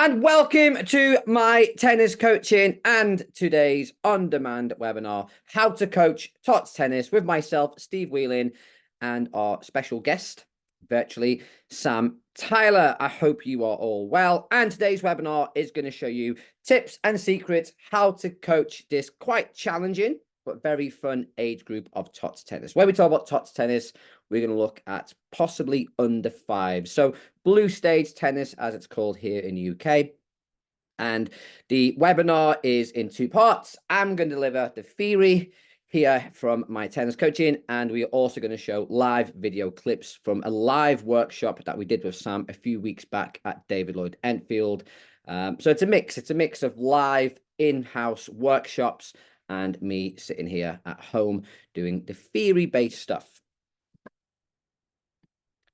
And welcome to my tennis coaching and today's on-demand webinar, How to Coach Tots Tennis with myself, Steve Whelan, and our special guest, virtually, Sam Tyler. I hope you are all well. And today's webinar is going to show you tips and secrets how to coach this quite challenging but very fun age group of Tots tennis. When we talk about Tots tennis, we're going to look at possibly under 5. So blue stage tennis, as it's called here in the UK. And the webinar is in 2 parts. I'm going to deliver the theory here from my tennis coaching, and we are also going to show live video clips from a live workshop that we did with Sam a few weeks back at David Lloyd Enfield. So it's a mix of live in-house workshops and me sitting here at home doing the theory-based stuff.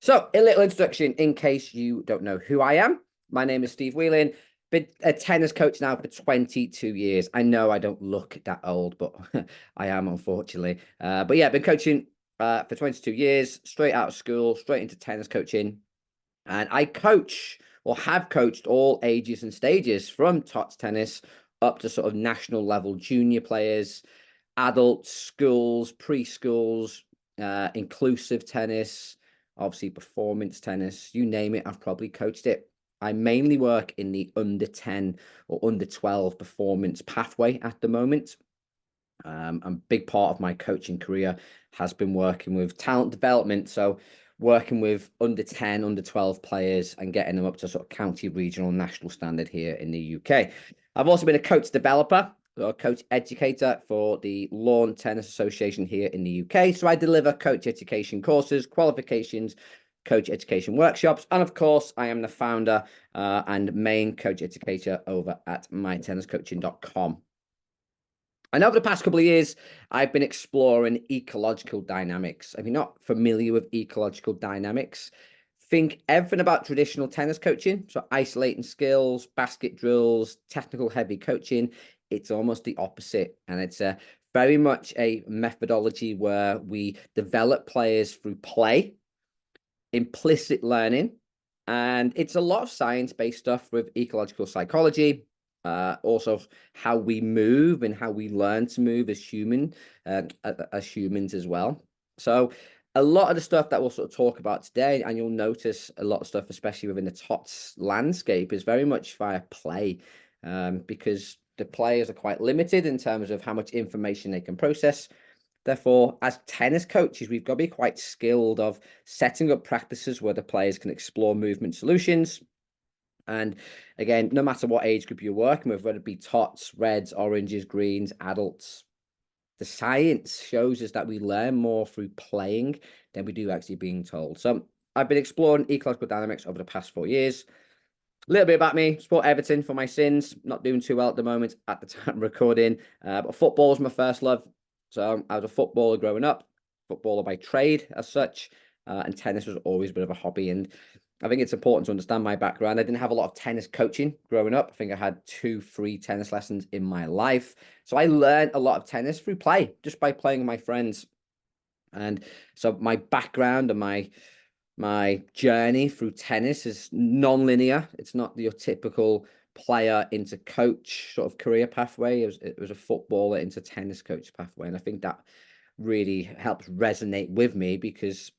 So a little introduction in case you don't know who I am. My name is Steve Whelan. Been a tennis coach now for 22 years. I know I don't look that old, but I am, unfortunately. But yeah, I've been coaching for 22 years, straight out of school, straight into tennis coaching. And I coach or have coached all ages and stages from Tots tennis up to sort of national level junior players, adults, schools, preschools, inclusive tennis, obviously performance tennis, you name it, I've probably coached it. I mainly work in the under 10 or under 12 performance pathway at the moment. A big part of my coaching career has been working with talent development. So working with under 10, under 12 players and getting them up to sort of county, regional, national standard here in the UK. I've also been a coach developer or coach educator for the Lawn Tennis Association here in the UK. So I deliver coach education courses, qualifications, coach education workshops. And of course, I am the founder and main coach educator over at mytenniscoaching.com. And over the past couple of years, I've been exploring ecological dynamics. If you're not familiar with ecological dynamics, think everything about traditional tennis coaching. So isolating skills, basket drills, technical heavy coaching. It's almost the opposite. And it's very much a methodology where we develop players through play, implicit learning, and it's a lot of science-based stuff with ecological psychology, also how we move and how we learn to move as humans as well. So a lot of the stuff that we'll sort of talk about today, and you'll notice a lot of stuff, especially within the Tots landscape, is very much via play, because the players are quite limited in terms of how much information they can process. Therefore, as tennis coaches, we've got to be quite skilled of setting up practices where the players can explore movement solutions. And again, no matter what age group you're working with, whether it be tots, reds, oranges, greens, adults, the science shows us that we learn more through playing than we do actually being told. So I've been exploring ecological dynamics over the past 4 years. A little bit about me, sport Everton for my sins, not doing too well at the moment at the time of recording, but football is my first love. So I was a footballer growing up, footballer by trade as such, and tennis was always a bit of a hobby. And I think it's important to understand my background. I didn't have a lot of tennis coaching growing up. I think I had 2 free tennis lessons in my life. So I learned a lot of tennis through play, just by playing with my friends. And so my background and my journey through tennis is non-linear. It's not your typical player into coach sort of career pathway. It was a footballer into tennis coach pathway. And I think that really helps resonate with me because,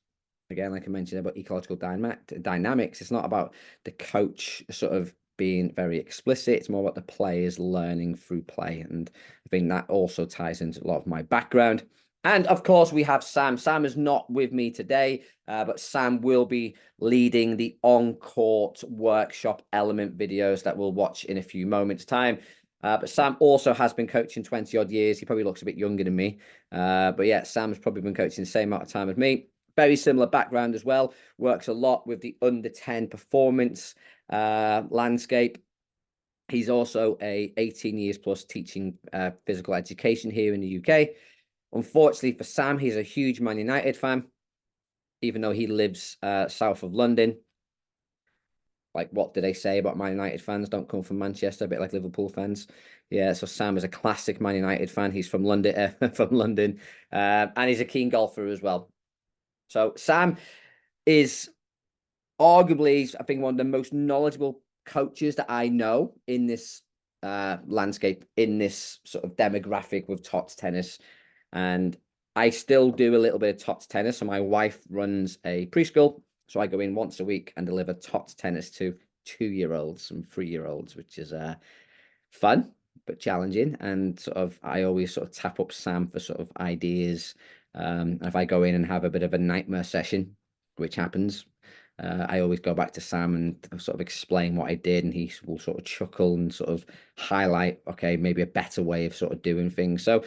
again, like I mentioned about ecological dynamics, it's not about the coach sort of being very explicit. It's more about the players learning through play. And I think that also ties into a lot of my background. And of course, we have Sam. Sam is not with me today, but Sam will be leading the on-court workshop element videos that we'll watch in a few moments' time. But Sam also has been coaching 20 odd years. He probably looks a bit younger than me. But yeah, Sam's probably been coaching the same amount of time as me. Very similar background as well. Works a lot with the under 10 performance landscape. He's also a 18 years plus teaching physical education here in the UK. Unfortunately for Sam, he's a huge Man United fan, even though he lives south of London. Like, what do they say about Man United fans? Don't come from Manchester, a bit like Liverpool fans. Yeah, so Sam is a classic Man United fan. He's from London, and he's a keen golfer as well. So Sam is arguably, I think, one of the most knowledgeable coaches that I know in this landscape, in this sort of demographic with Tots tennis. And I still do a little bit of Tots tennis. So my wife runs a preschool. So I go in once a week and deliver Tots tennis to 2-year-olds and 3-year-olds, which is fun but challenging. And sort of I always sort of tap up Sam for sort of ideas. If I go in and have a bit of a nightmare session, which happens, I always go back to Sam and sort of explain what I did, and he will sort of chuckle and sort of highlight, okay, maybe a better way of sort of doing things. So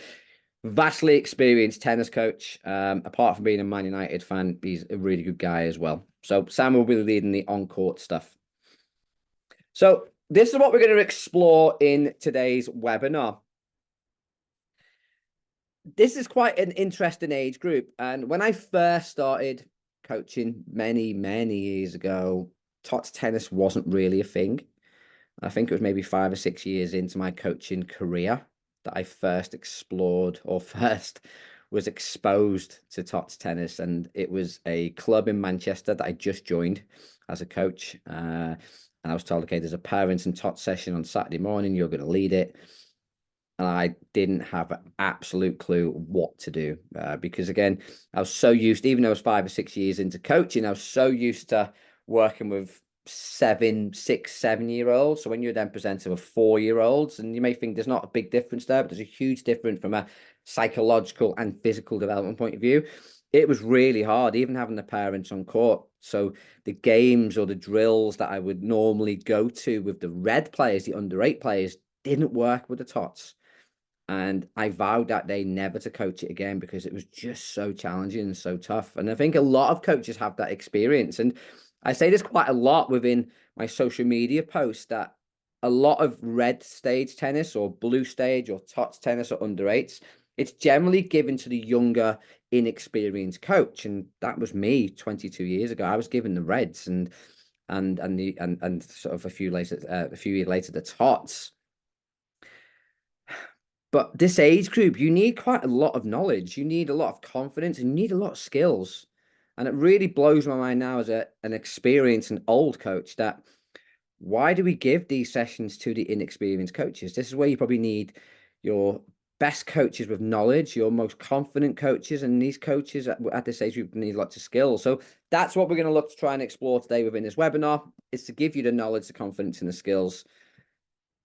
vastly experienced tennis coach. Apart from being a Man United fan, he's a really good guy as well. So Sam will be leading the on-court stuff. So this is what we're going to explore in today's webinar. This is quite an interesting age group. And when I first started coaching many, many years ago, Tots tennis wasn't really a thing. I think it was maybe 5 or 6 years into my coaching career that I first explored or first was exposed to Tots tennis. And it was a club in Manchester that I just joined as a coach. And I was told, okay, there's a parents and Tots session on Saturday morning. You're going to lead it. And I didn't have an absolute clue what to do because, again, I was so used, even though I was 5 or 6 years into coaching, I was so used to working with 7, 6, 7-year-olds. So when you're then presenting with 4-year-olds, and you may think there's not a big difference there, but there's a huge difference from a psychological and physical development point of view. It was really hard, even having the parents on court. So the games or the drills that I would normally go to with the red players, the under-8 players, didn't work with the Tots. And I vowed that day never to coach it again because it was just so challenging and so tough. And I think a lot of coaches have that experience. And I say this quite a lot within my social media posts, that a lot of red stage tennis or blue stage or Tots tennis or under-8s, it's generally given to the younger, inexperienced coach. And that was me 22 years ago. I was given the reds and sort of a few years later, the Tots. But this age group, you need quite a lot of knowledge. You need a lot of confidence and you need a lot of skills. And it really blows my mind now as an experienced and old coach that why do we give these sessions to the inexperienced coaches? This is where you probably need your best coaches with knowledge, your most confident coaches, and these coaches at this age group need lots of skills. So that's what we're going to look to try and explore today within this webinar, is to give you the knowledge, the confidence, and the skills.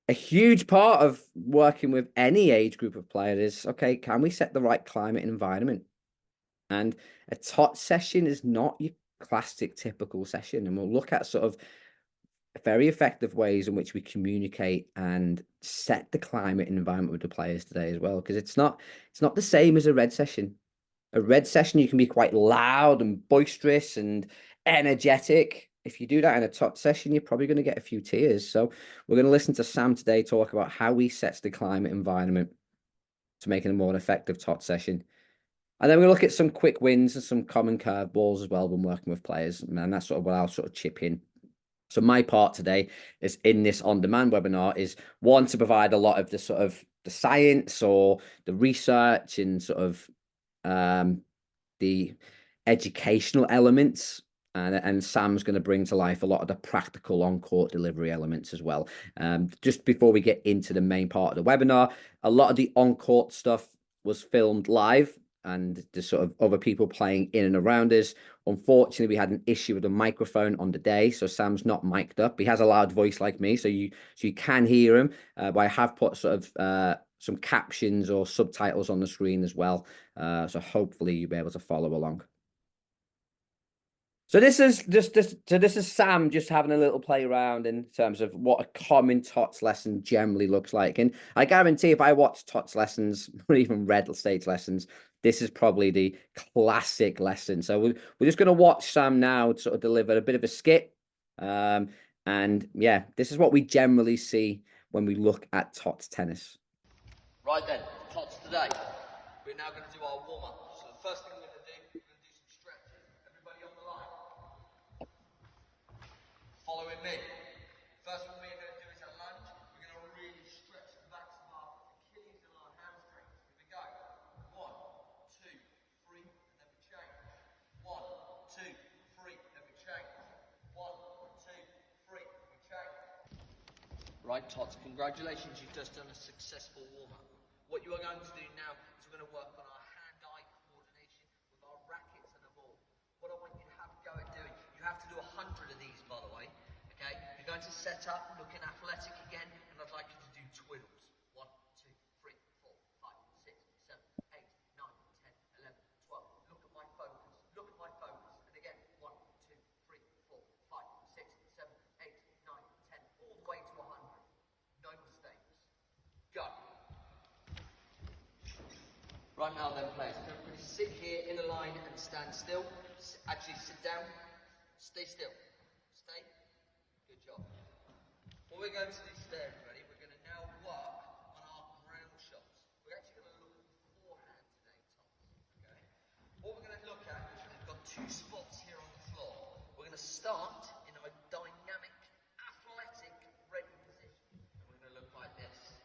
A huge part of working with any age group of players is, okay, can we set the right climate and environment? And a Tots session is not your classic typical session. And we'll look at sort of very effective ways in which we communicate and set the climate and environment with the players today as well. Because it's not the same as a red session. A red session, you can be quite loud and boisterous and energetic. If you do that in a Tots session, you're probably going to get a few tears. So we're going to listen to Sam today talk about how he sets the climate environment to make it a more effective Tots session. And then we'll look at some quick wins and some common curveballs as well when working with players. And that's sort of what I'll sort of chip in. So my part today is in this on-demand webinar is one, to provide a lot of the sort of the science or the research and sort of the educational elements. And Sam's going to bring to life a lot of the practical on-court delivery elements as well. Just before we get into the main part of the webinar, a lot of the on-court stuff was filmed live and the sort of other people playing in and around us. Unfortunately, we had an issue with the microphone on the day, so Sam's not mic'd up. He has a loud voice like me, so you can hear him, but I have put sort of some captions or subtitles on the screen as well, so hopefully you'll be able to follow along. So this is Sam just having a little play around in terms of what a common Tots lesson generally looks like. And I guarantee if I watch Tots lessons or even red stage lessons, this is probably the classic lesson. So we're just going to watch Sam now sort of deliver a bit of a skit. And yeah, this is what we generally see when we look at Tots tennis. Right then, Tots today. We're now going to do our warm-up. So the first thing we're going to do, we're going to do some stretches. Everybody on the line. Following me. First one we're going to do is a lunge. We're going to really stretch the backs of our Achilles and our hamstrings. Here we go. 1, 2, 3, and then we change. 1, 2, 3, then we change. 1, 2, 3, we change. Right, Tots, congratulations, you've just done a successful warm-up. What you are going to do now is we're going to work on our hand-eye coordination with our rackets and the ball. What I want you to have a go at doing, you have to do 100 of these, by the way, okay? You're going to set up, looking athletic again, and I'd like you to do twiddles. 1, 2, 3, 4, 5, 6, 7, 8, 9, 10, 11, 12. Look at my focus, look at my focus. And again, 1, 2, 3, 4, 5, 6, 7, 8, 9, 10, all the way to 100. No mistakes. Go. Right now then, players, everybody sit here in a line and stand still. Actually, sit down. Stay still. Stay. Good job. What we're going to do today, everybody, we're going to now work on our ground shots. We're actually going to look at the forehand today, Tots. Okay? What we're going to look at is we've got 2 spots here on the floor. We're going to start in a dynamic, athletic, ready position. And we're going to look like this.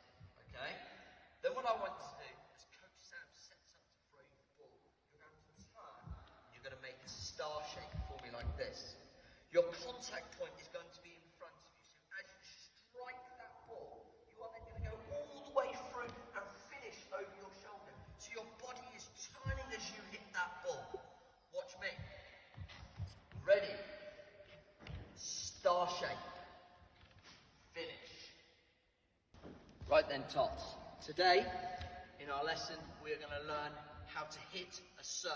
Okay? Then what I want to do, as Coach Sam sets up to throw you the ball, you're going to turn. You're going to make a star shape for me like this. Your contact point is going to be in front of you. So as you strike that ball, you are then going to go all the way through and finish over your shoulder. So your body is turning as you hit that ball. Watch me. Ready. Star shape. Finish. Right then, Tots. Today, in our lesson, we're going to learn how to hit a serve.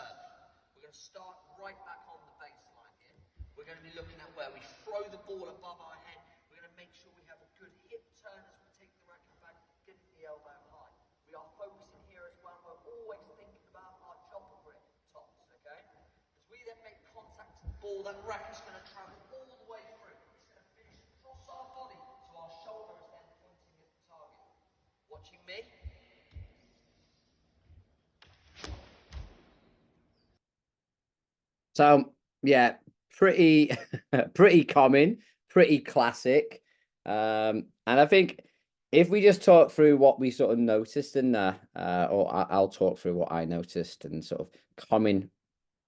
We're going to start right back on the baseline here. We're going to be looking at where we throw the ball above our head. We're going to make sure we have a good hip turn as we take the racket back, getting the elbow high. We are focusing here as well. We're always thinking about our chopper grip, Tots, okay? As we then make contact with the ball, that racket's going to travel all the way through. It's going to finish across our body, so our shoulder is then pointing at the target. Watching me. So yeah, pretty pretty common, pretty classic. And I think if we just talk through what we sort of noticed in there, I'll talk through what I noticed and sort of common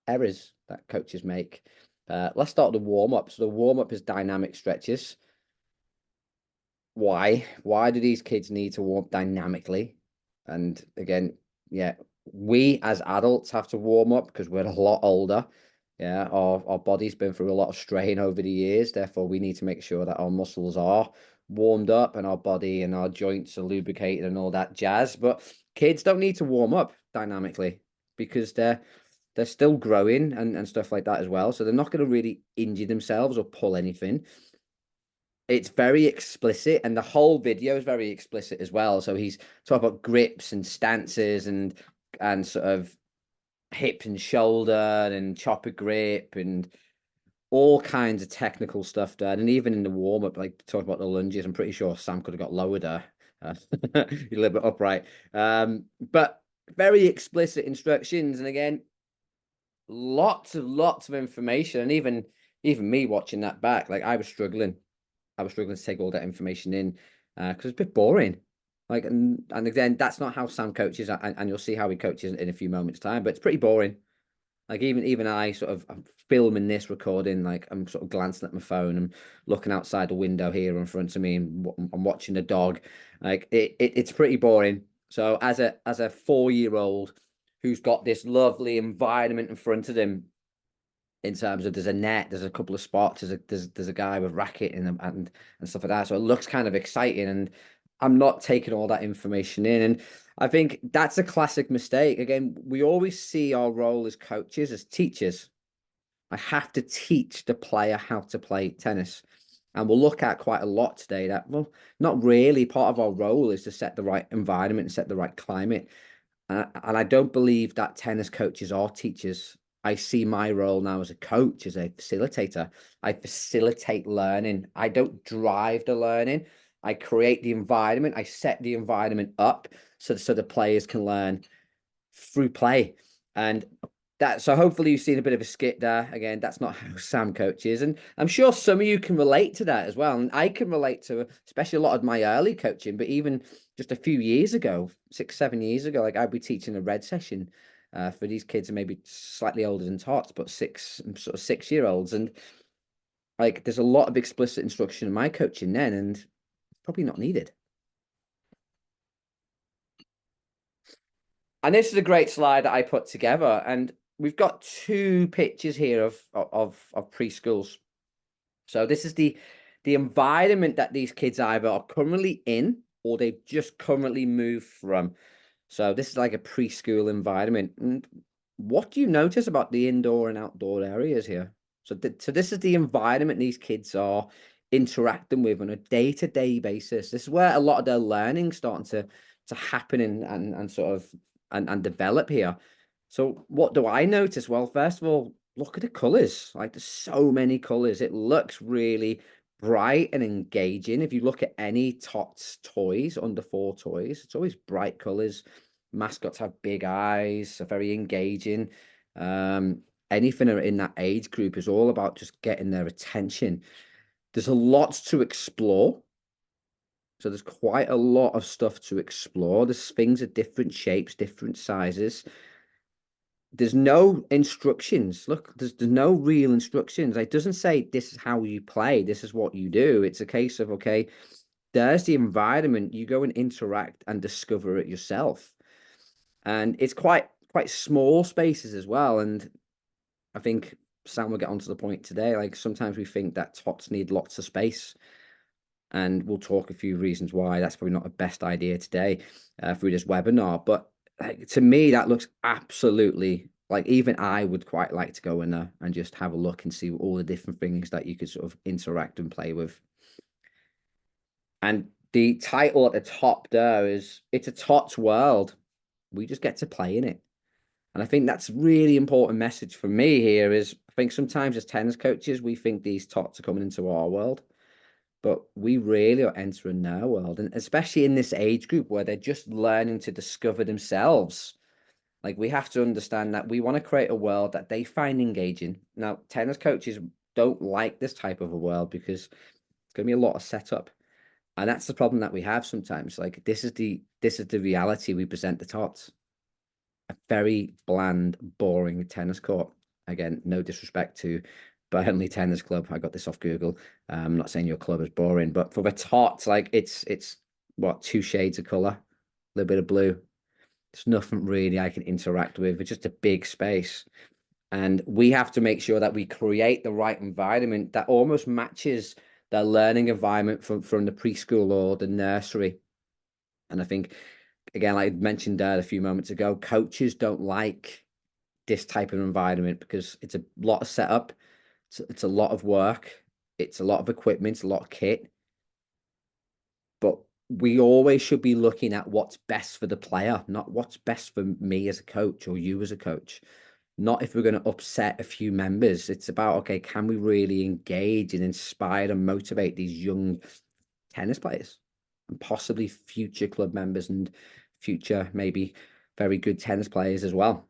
errors that coaches make. Let's start the warm-up. So the warm-up is dynamic stretches. Why? Why do these kids need to warm up dynamically? And again, yeah, we as adults have to warm up because we're a lot older. Yeah, our body's been through a lot of strain over the years. Therefore, we need to make sure that our muscles are warmed up and our body and our joints are lubricated and all that jazz. But kids don't need to warm up dynamically because they're still growing and stuff like that as well. So they're not going to really injure themselves or pull anything. It's very explicit, and the whole video is very explicit as well. So he's talking about grips and stances and sort of hip and shoulder and chopper grip and all kinds of technical stuff there. And even in the warm up, like talking about the lunges, I'm pretty sure Sam could have got lower there, a little bit upright. But very explicit instructions, and again, lots of information. And even me watching that back, like I was struggling to take all that information in because it's a bit boring. Like, and again, that's not how Sam coaches, and you'll see how he coaches in a few moments' time. But it's pretty boring. Like even I sort of I'm filming this recording, like I'm sort of glancing at my phone, I'm looking outside the window here in front of me, and I'm watching the dog. Like it's pretty boring. So as a 4-year-old who's got this lovely environment in front of him, in terms of there's a net, there's a couple of spots, there's a guy with racket and stuff like that. So it looks kind of exciting, and I'm not taking all that information in. And I think that's a classic mistake. Again, we always see our role as coaches, as teachers. I have to teach the player how to play tennis. And we'll look at quite a lot today that, well, not really. Part of our role is to set the right environment and set the right climate. And I don't believe that tennis coaches are teachers. I see my role now as a coach, as a facilitator. I facilitate learning. I don't drive the learning. I create the environment. I set the environment up so the players can learn through play. And so hopefully you've seen a bit of a skit there. Again, that's not how Sam coaches. And I'm sure some of you can relate to that as well. And I can relate to especially a lot of my early coaching, but even just a few years ago, 6-7 years ago, like I'd be teaching a red session for these kids, and maybe slightly older than Tots, but 6-year-olds. And like there's a lot of explicit instruction in my coaching then. And probably not needed. And this is a great slide that I put together. And we've got two pictures here of preschools. So this is the environment that these kids either are currently in or they've just currently moved from. So this is like a preschool environment. And what do you notice about the indoor and outdoor areas here? So this is the environment these kids are interacting with on a day-to-day basis. This is where a lot of their learning starting to happen and sort of and develop here. So what do I notice? Well, first of all, look at the colors. Like there's so many colors. It looks really bright and engaging. If you look at any Tots toys, under 4 toys, it's always bright colors. Mascots have big eyes, are very engaging. Anything in that age group is all about just getting their attention. There's a lot to explore. So there's quite a lot of stuff to explore. There's things of different shapes, different sizes. There's no instructions. Look, there's no real instructions. It doesn't say this is how you play, this is what you do. It's a case of, okay, there's the environment. You go and interact and discover it yourself. And it's quite small spaces as well. And I think Sam will get onto the point today. Like sometimes we think that tots need lots of space. And we'll talk a few reasons why that's probably not the best idea today through this webinar. But like, to me, that looks absolutely like even I would quite like to go in there and just have a look and see all the different things that you could sort of interact and play with. And the title at the top there is It's a Tots World. We just get to play in it. And I think that's really important message for me here is I think sometimes as tennis coaches, we think these tots are coming into our world, but we really are entering their world. And especially in this age group where they're just learning to discover themselves. Like we have to understand that we want to create a world that they find engaging. Now, tennis coaches don't like this type of a world because it's going to be a lot of setup. And that's the problem that we have sometimes. Like this is the reality we present the tots. A very bland, boring tennis court. Again, no disrespect to Burnley Tennis Club. I got this off Google. I'm not saying your club is boring, but for the tots, like it's what 2 shades of color, a little bit of blue. There's nothing really I can interact with. It's just a big space. And we have to make sure that we create the right environment that almost matches their learning environment from the preschool or the nursery. And I think, again, like I mentioned a few moments ago, coaches don't like this type of environment because it's a lot of setup. It's a lot of work. It's a lot of equipment, a lot of kit. But we always should be looking at what's best for the player, not what's best for me as a coach or you as a coach. Not if we're going to upset a few members. It's about, okay, can we really engage and inspire and motivate these young tennis players and possibly future club members and future maybe very good tennis players as well.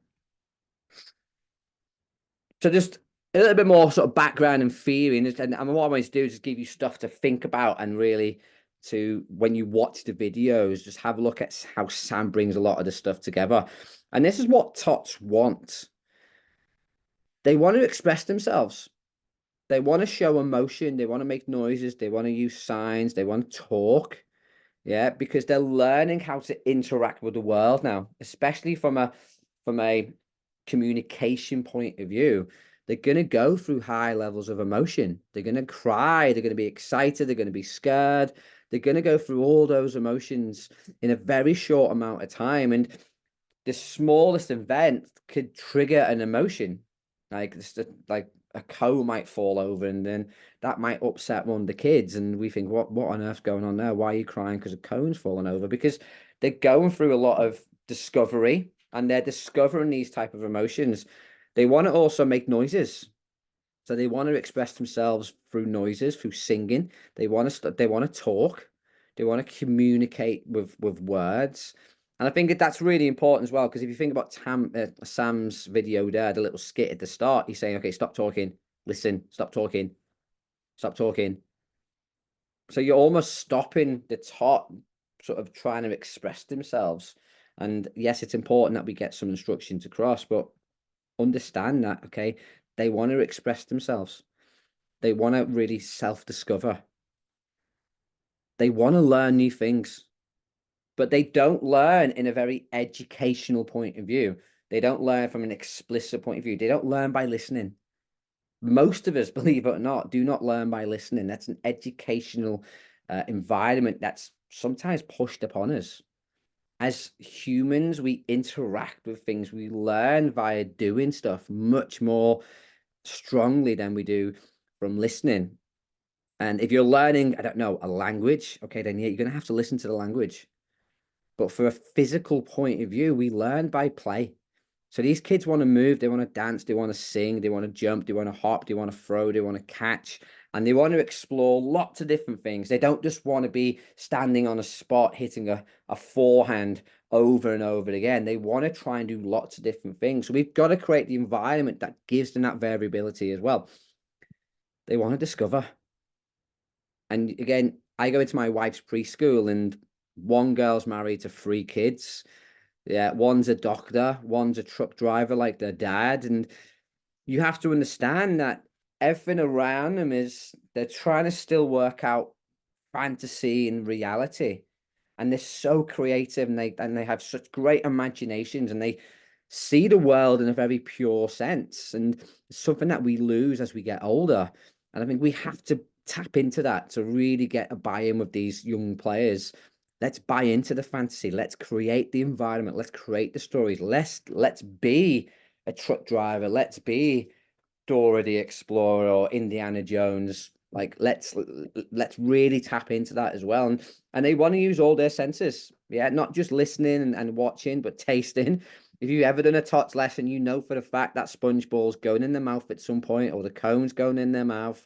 So just a little bit more sort of background and theory, and what I always do is just give you stuff to think about and really to when you watch the videos, just have a look at how Sam brings a lot of the stuff together. And this is what tots want. They want to express themselves. They want to show emotion. They want to make noises. They want to use signs. They want to talk. Yeah, because they're learning how to interact with the world now, especially from a communication point of view. They're going to go through high levels of emotion. They're going to cry. They're going to be excited. They're going to be scared. They're going to go through all those emotions in a very short amount of time. And the smallest event could trigger an emotion. Like a cone might fall over and then that might upset one of the kids. And we think, what on earth's going on there? Why are you crying because a cone's fallen over? Because they're going through a lot of discovery and they're discovering these type of emotions. They want to also make noises. So they want to express themselves through noises, through singing. They want to talk. They want to communicate with words. And I think that's really important as well, because if you think about Sam's video there, the little skit at the start, he's saying, okay, stop talking, listen, stop talking, stop talking. So you're almost stopping the tot sort of trying to express themselves. And yes, it's important that we get some instructions across, but understand that, okay, they want to express themselves. They want to really self-discover. They want to learn new things, but they don't learn in a very educational point of view. They don't learn from an explicit point of view. They don't learn by listening. Most of us, believe it or not, do not learn by listening. That's an educational environment that's sometimes pushed upon us. As humans, we interact with things, we learn via doing stuff much more strongly than we do from listening. And if you're learning, I don't know, a language, okay, then yeah, you're going to have to listen to the language. But for a physical point of view, we learn by play. So these kids want to move, they want to dance, they want to sing, they want to jump, they want to hop, they want to throw, they want to catch, and they want to explore lots of different things. They don't just want to be standing on a spot hitting a forehand over and over again. They want to try and do lots of different things. So we've got to create the environment that gives them that variability as well. They want to discover. And again, I go into my wife's preschool, and one girl's married to 3 kids. Yeah, one's a doctor, one's a truck driver like their dad. And you have to understand that everything around them is, they're trying to still work out fantasy and reality. And they're so creative, and they have such great imaginations, and they see the world in a very pure sense. And it's something that we lose as we get older. And I think we have to tap into that to really get a buy-in with these young players. Let's buy into the fantasy. Let's create the environment. Let's create the stories. Let's be a truck driver. Let's be Dora the Explorer or Indiana Jones. Like, let's really tap into that as well. And they want to use all their senses. Yeah, not just listening and watching, but tasting. If you've ever done a Tots lesson, you know for a fact that sponge ball's going in their mouth at some point, or the cone's going in their mouth.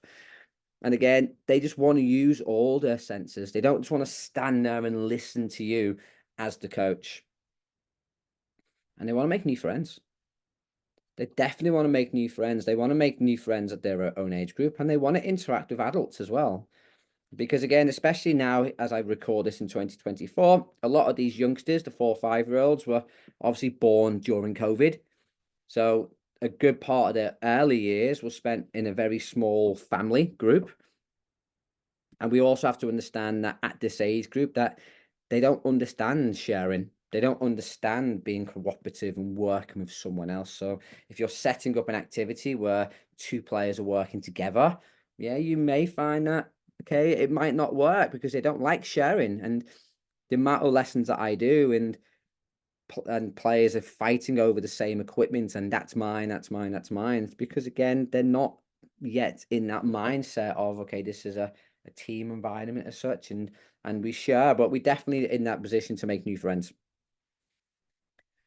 And again, they just want to use all their senses. They don't just want to stand there and listen to you as the coach. And they want to make new friends. They definitely want to make new friends. They want to make new friends at their own age group, and they want to interact with adults as well. Because again, especially now, as I record this in 2024, a lot of these youngsters, the 4 or 5-year-olds, were obviously born during COVID. So a good part of their early years was spent in a very small family group. And we also have to understand that at this age group, that they don't understand sharing. They don't understand being cooperative and working with someone else. So if you're setting up an activity where 2 players are working together, yeah, you may find that, okay, it might not work because they don't like sharing. And the amount of lessons that I do, and players are fighting over the same equipment, and that's mine, that's mine, that's mine. It's because, again, they're not yet in that mindset of, okay, this is a team environment as such, and we share, but we're definitely in that position to make new friends.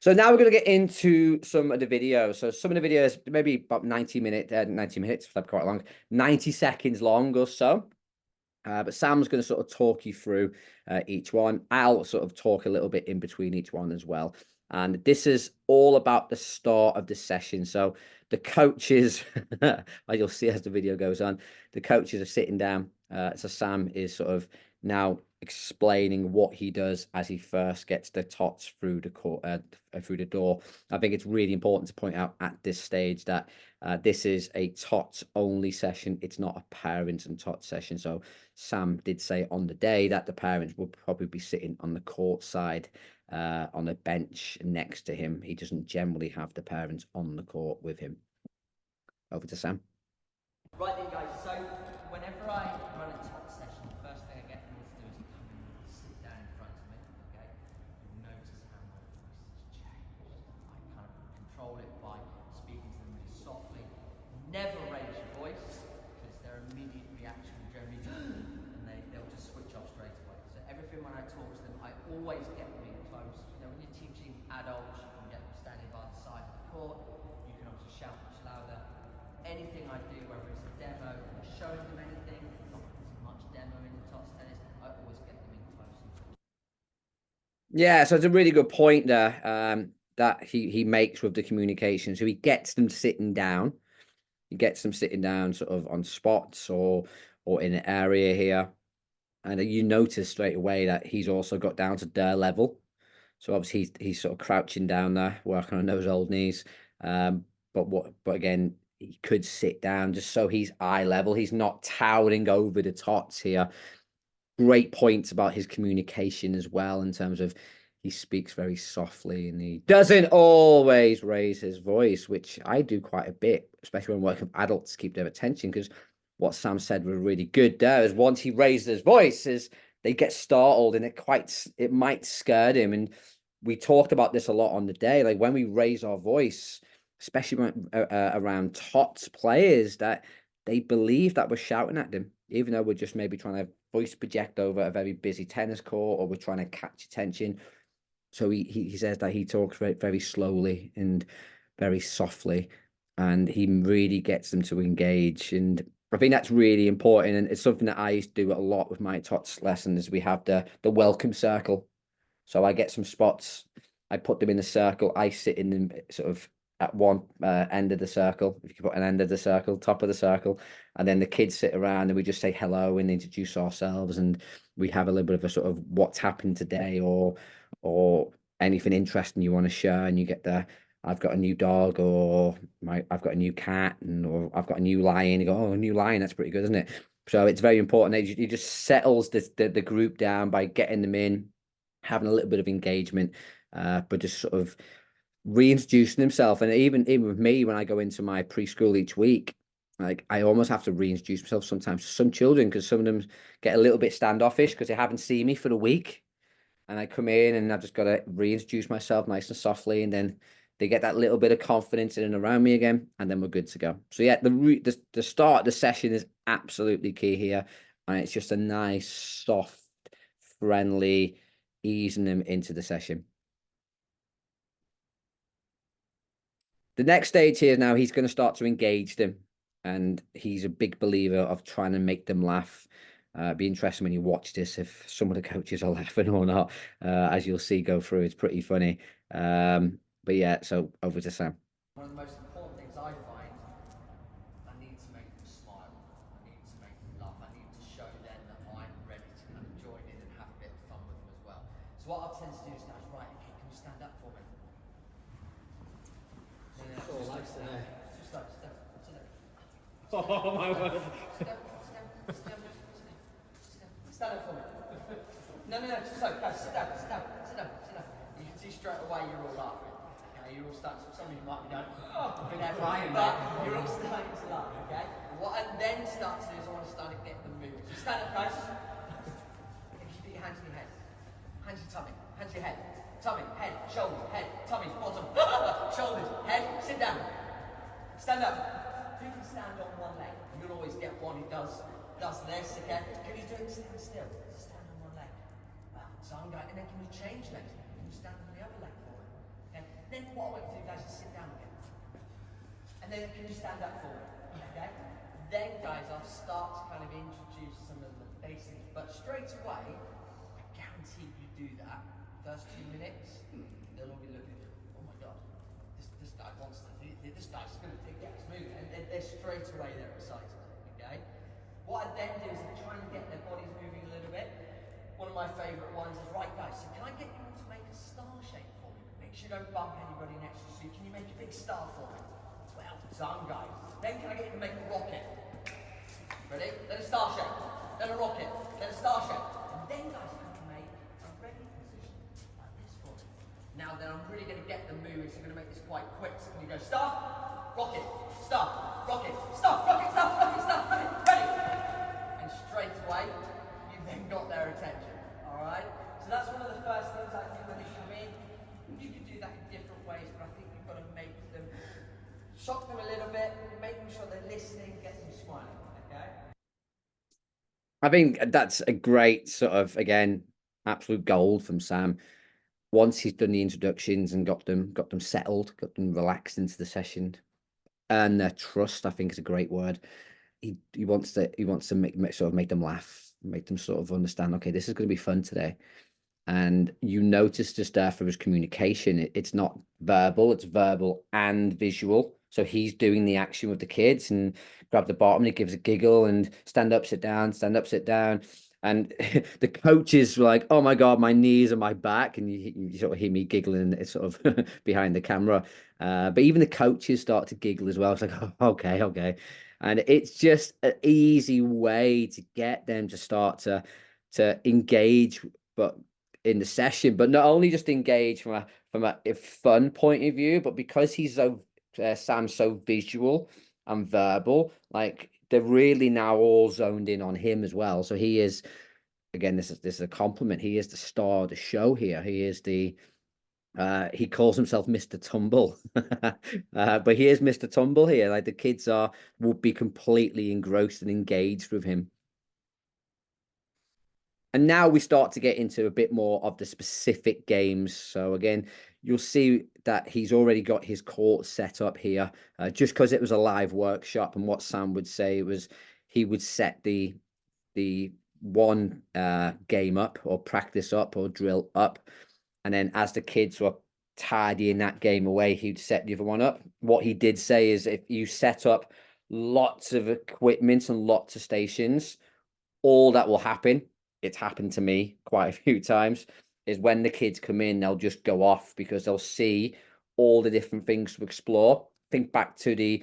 So now we're going to get into some of the videos. So some of the videos, maybe about 90 minutes, that's quite long, 90 seconds long or so. But Sam's going to sort of talk you through each one. I'll sort of talk a little bit in between each one as well. And this is all about the start of the session. So the coaches, as you'll see as the video goes on, the coaches are sitting down. So Sam is sort of now explaining what he does as he first gets the tots through the door. I think it's really important to point out at this stage that this is a tots only session. It's not a parents and tots session. So Sam did say on the day that the parents will probably be sitting on the court side on a bench next to him. He doesn't generally have the parents on the court with him. Over to Sam. Right then, guys, so whenever I run a top session, the first thing I get them all to do is come and sit down in front of me, okay? You'll notice how my voice has changed. I kind of control it by speaking to them really softly. Never raise your voice, because their immediate reaction will generally they'll just switch off straight away. So everything when I talk to them, I always get them in close. You know, when you're teaching adults, you can get them standing by the side of the court. You can obviously shout much louder. Anything I do, whether it's a demo or showing them anything, not that there's much demo in the Tots tennis, I always get them in close. Yeah, so it's a really good point there that he makes with the communication. So he gets them sitting down. He gets them sitting down sort of on spots or in an area here. And you notice straight away that he's also got down to their level. So obviously he's sort of crouching down there, working on those old knees. But again, he could sit down just so he's eye level. He's not towering over the tots here. great points about his communication as well, in terms of he speaks very softly and he doesn't always raise his voice, which I do quite a bit, especially when working with adults to keep their attention. Because what Sam said was really good there is once he raised his voice, is they get startled and it might scare him. And we talked about this a lot on the day, like when we raise our voice, especially around Tots players, that they believe that we're shouting at them, even though we're just maybe trying to voice project over a very busy tennis court, or we're trying to catch attention. So he says that he talks very, very slowly and very softly, and he really gets them to engage. And I think that's really important, and it's something that I used to do a lot with my Tots lessons. We have the welcome circle. So I get some spots, I put them in a circle, I sit in them sort of at one end of the circle, if you can put an end of the circle, top of the circle, and then the kids sit around and we just say hello and introduce ourselves, and we have a little bit of a sort of what's happened today, or anything interesting you want to share, and you get the I've got a new dog, or I've got a new cat, and or I've got a new lion. You go, oh, a new lion, that's pretty good, isn't it? So it's very important that you just settles the group down by getting them in, having a little bit of engagement, but just sort of reintroducing himself. And even with me, when I go into my preschool each week, like I almost have to reintroduce myself sometimes to some children, because some of them get a little bit standoffish because they haven't seen me for a week. And I come in and I've just got to reintroduce myself nice and softly, and then they get that little bit of confidence in and around me again, and then we're good to go. So yeah, the start of the session is absolutely key here, and it's just a nice, soft, friendly, easing them into the session. The next stage here now, he's going to start to engage them, and he's a big believer of trying to make them laugh. Be interesting when you watch this if some of the coaches are laughing or not. As you'll see go through, it's pretty funny. But yeah, so over to Sam. One of the most important things I find, I need to make them smile. I need to make them laugh. I need to show them that I'm ready to kind of join in and have a bit of fun with them as well. So what I'll tend to do is, guys, right, okay, can you stand up for me? So nice to know. Just like, sit down. Oh my word. Sit down. Stand up for me. No, just like, guys, sit down. You can see straight away you're all laughing. Okay, you're all starting, some of you might be going, oh, but you're all starting to laugh, okay? What I then start to do is I want to start to get them moving. So stand up, guys. If you put your hands on your head, hands on your tummy, hands on your head, tummy, head, shoulders, head, tummy, bottom, shoulders, head, sit down. Stand up. Who can stand on one leg? You'll always get one who does this, okay? Can you do it stand still? Stand on one leg. Well, so I'm going, and then can you change legs? Can you stand on the other leg for me? Okay? Then what I want you to do, guys, is sit down again. And then can you stand up for me? Okay? Then, guys, I'll start to kind of introduce some of the basics, but straight away, I guarantee you do that, first 2 minutes, they'll all be looking at you, oh my God, this guy wants to do, this guy's going to get us moving, and they're straight away, they're excited, okay? What I then do is I try and get their bodies moving a little bit. One of my favourite ones is, right guys, so can I get you all to make a star shape for me? Make sure you don't bump anybody next to you, so can you make a big star for me? Well done, guys. Then can I get you to make a rocket? Ready? Then a star shape, then a rocket, then a star shape. And then guys, can you make a ready position like this for me? Now then I'm really going to get them moving, so I'm going to make this quite quick. So can you go start, rocket, start, rocket, start, rocket, start, rocket, start, rocket, ready? And straight away, you've then got their attention, all right? So that's one of the first things I think when they come in. You can do that in different ways, but I think you've got to make them, shock them a little bit, making sure they're listening, get them smiling, okay? I think that's a great sort of, again, absolute gold from Sam. Once he's done the introductions and got them settled, got them relaxed into the session, and their trust, I think, is a great word. He wants to make them laugh, make them sort of understand, okay, this is going to be fun today. And you notice just there from his communication, it's not verbal, it's verbal and visual. So he's doing the action with the kids, and grab the bottom, and he gives a giggle, and stand up, sit down, stand up, sit down. And the coaches were like, oh my God, my knees and my back. And you sort of hear me giggling, it's sort of behind the camera. But even the coaches start to giggle as well. It's like, oh, okay. And it's just an easy way to get them to start to engage, but in the session, but not only just engage from a fun point of view, but because he's so Sam's so visual and verbal, like they're really now all zoned in on him as well. So he is, again, this is a compliment. He is the star of the show here. He is the he calls himself Mr. Tumble, but he is Mr. Tumble here. Like the kids will be completely engrossed and engaged with him. And now we start to get into a bit more of the specific games. So again, you'll see that he's already got his court set up here, just because it was a live workshop. And what Sam would say was he would set the one game up or practice up or drill up. And then as the kids were tidying that game away, he'd set the other one up. What he did say is if you set up lots of equipment and lots of stations, all that will happen, it's happened to me quite a few times, is when the kids come in, they'll just go off because they'll see all the different things to explore. Think back to the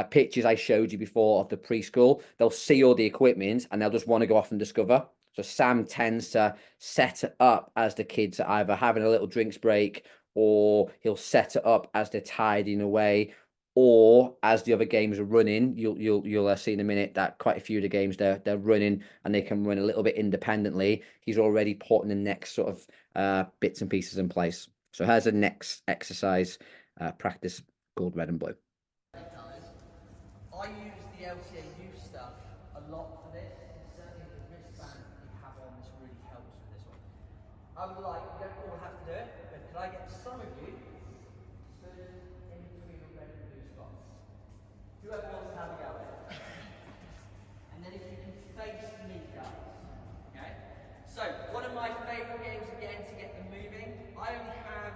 pictures I showed you before of the preschool. They'll see all the equipment and they'll just want to go off and discover. So Sam tends to set it up as the kids are either having a little drinks break, or he'll set it up as they're tidying away, or as the other games are running. You'll see in a minute that quite a few of the games they're running and they can run a little bit independently. He's already putting the next sort of bits and pieces in place. So here's a next exercise practice called red and blue. I use the LTA youth stuff a lot for this. Certainly the wristband that you have on, this really helps with this one. I would like, you don't all have to do it, but could I get some of you stood in between the red and blue spots? Whoever wants to have a go at it. And then if you can face me, guys. Okay? So, one of my favourite games again to get them moving. I only have,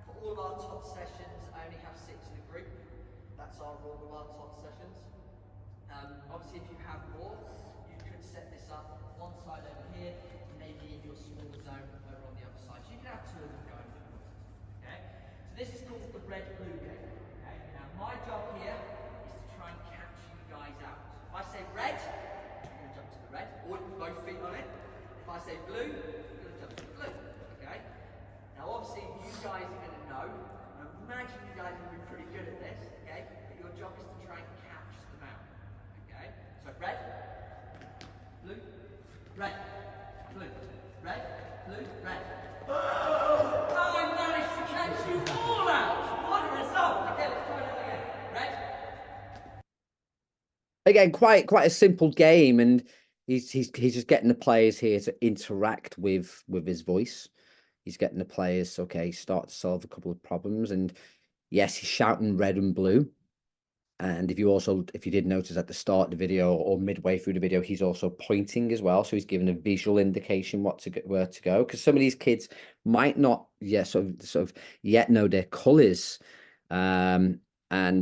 for all of our top sessions, I only have 6 in a group. That's our rule of our top sessions. Obviously, if you have more, you could set this up one side over here, maybe in your smaller zone over on the other side. So you can have 2 of them going if you wanted. Okay? So this is called the red-blue game. Okay? Now my job here is to try and catch you guys out. If I say red, you're going to jump to the red, or both feet on it. If I say blue, you're going to jump to the blue. Okay? Now obviously, you guys are going to know. I imagine you guys will be pretty good at this. Okay? But your job is to try and catch them out. Okay? So red, blue, red, blue, red, blue, red. Oh, I managed to catch you all out! What a result! Okay, let's try that again. Red. Again, quite a simple game, and he's just getting the players here to interact with his voice. He's getting the players, okay, start to solve a couple of problems. And yes, he's shouting red and blue. And if you did notice at the start of the video or midway through the video, he's also pointing as well. So he's giving a visual indication where to go. Because some of these kids might not yet sort of yet know their colours. And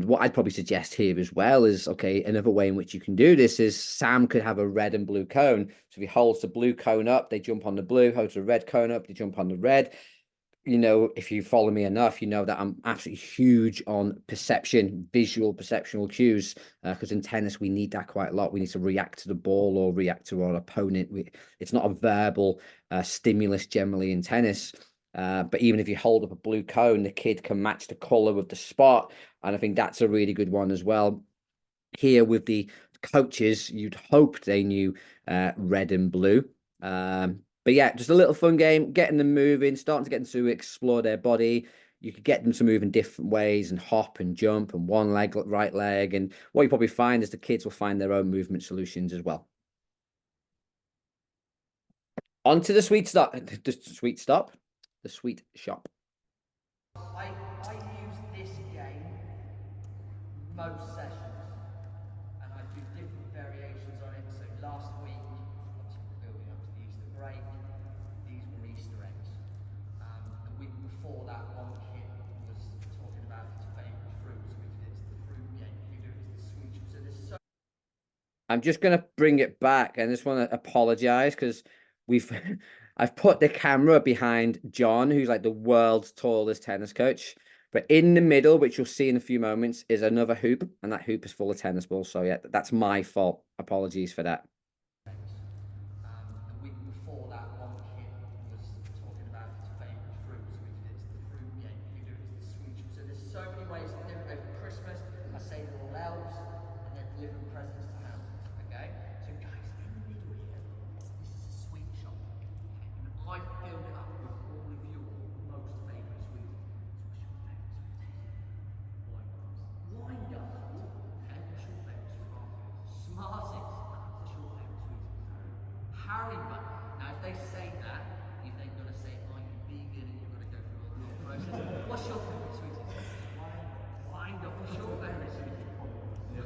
what I'd probably suggest here as well is, okay, another way in which you can do this is Sam could have a red and blue cone. So if he holds the blue cone up, they jump on the blue, holds the red cone up, they jump on the red. You know, if you follow me enough, you know that I'm absolutely huge on perception, visual perceptual cues, because in tennis, we need that quite a lot. We need to react to the ball or react to our opponent. It's not a verbal stimulus generally in tennis. But even if you hold up a blue cone, the kid can match the color of the spot. And I think that's a really good one as well. Here with the coaches, you'd hope they knew red and blue. But yeah, just a little fun game, getting them moving, starting to get them to explore their body. You could get them to move in different ways and hop and jump and one leg, right leg. And what you probably find is the kids will find their own movement solutions as well. On to the sweet stop, the sweet shop. I use this game most sessions, and I do different variations on it. So last week, obviously building up to the Easter break, these were Easter eggs. The week before that, one kid was talking about his favourite fruit, so we did it as the fruit game. You do it as the sweet. So there's so. I'm just going to bring it back, and I just want to apologize because I've put the camera behind John, who's like the world's tallest tennis coach. But in the middle, which you'll see in a few moments, is another hoop, and that hoop is full of tennis balls. So yeah, that's my fault. Apologies for that. The week that, one kid was talking about his favourite fruit, so we did it as the fruit game. You do it as the sweet shop. So there's so many ways to do it. Over Christmas, I say little elves, and they're delivering presents to houses. Okay? So guys, in the middle here, this is a sweet shop. Okay? And I filled it up with all of your most favourite sweeties. So what's your favourite sweeties? Wine gums. Okay, what's your favourite sweeties? Smarties. What's your favourite sweeties? Haribo. Now, if they say that, you're then going to say, "Are you vegan?" and you've got to go through all the process. What's your favourite sweeties? Wine gum. What's your favourite sweeties? Oh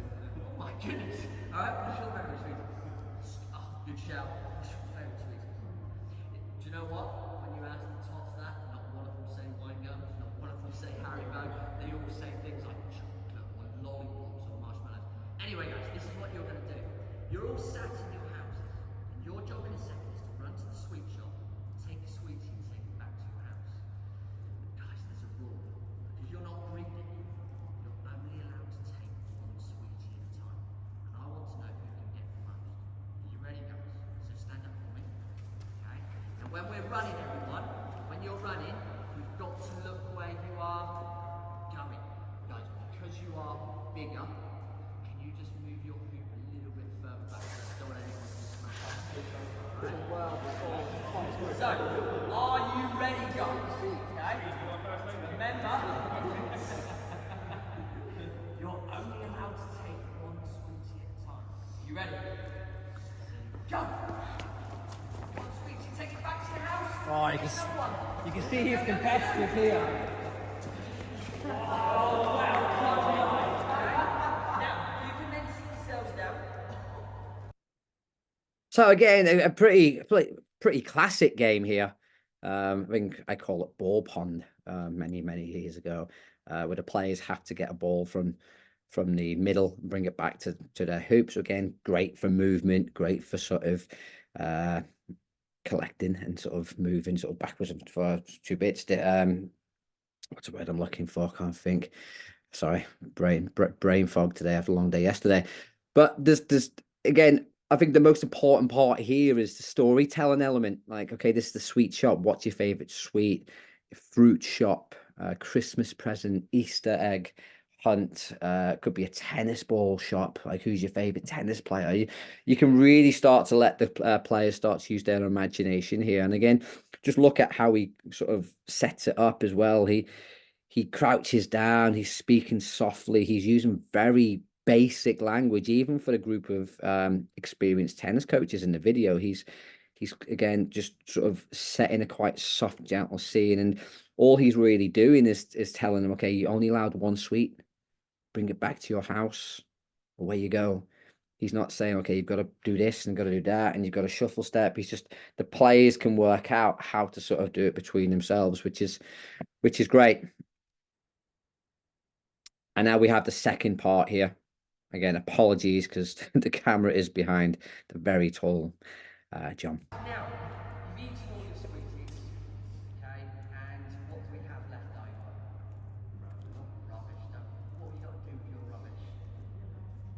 my goodness. All right, what's your favourite sweeties? Oh, good shout. What's your favourite sweeties? Do you know what? When you ask the tots that, not one of them say wine gums, not one of them say Haribo. They all say things like chocolate or lollipops or marshmallows. Anyway, guys, this is what you're going to do. You're all sat in your houses, and your job in a second is to run to the sweet shop, take a sweetie, and take it back to your house. But guys, there's a rule. Because you're not greedy, you're only allowed to take one sweetie at a time. And I want to know who can get the most. Are you ready, guys? So stand up for me. Okay? And when we're running, everyone, when you're running, you've got to look where you are going. Guys, because you are bigger, can you just move your hoop a little bit further back? Don't want anyone to smash it. So, are you ready, guys? Okay? Remember, you're only allowed to take one sweetie at a time. You ready? Go! One sweetie, take it back to your house. Oh, you can see he's competitive here. Now, you can then sit yourselves down. So again, a pretty classic game here. I think I call it ball pond many years ago, where the players have to get a ball from the middle, bring it back to their hoops. So again, great for movement, great for sort of collecting and sort of moving sort of backwards and for 2 bits. What's the word I'm looking for? Can't think. Sorry, brain fog today after a long day yesterday. But there's again, I think the most important part here is the storytelling element. Like, okay, this is the sweet shop. What's your favorite sweet? Fruit shop, Christmas present, Easter egg hunt. Could be a tennis ball shop. Like, who's your favorite tennis player? You can really start to let the players start to use their imagination here. And again, just look at how he sort of sets it up as well. He crouches down. He's speaking softly. He's using very basic language, even for a group of experienced tennis coaches in the video. He's again just sort of setting a quite soft, gentle scene, and all he's really doing is telling them, okay, you only allowed one sweet, bring it back to your house, away you go. He's not saying, okay, you've got to do this and got to do that, and you've got to shuffle step. He's just, the players can work out how to sort of do it between themselves, which is great. And now we have the second part here. Again, apologies because the camera is behind the very tall John. Now, you've eaten all your sweeties, okay, and what do we have left over? Rubbish. Now, what have you got to do with your rubbish?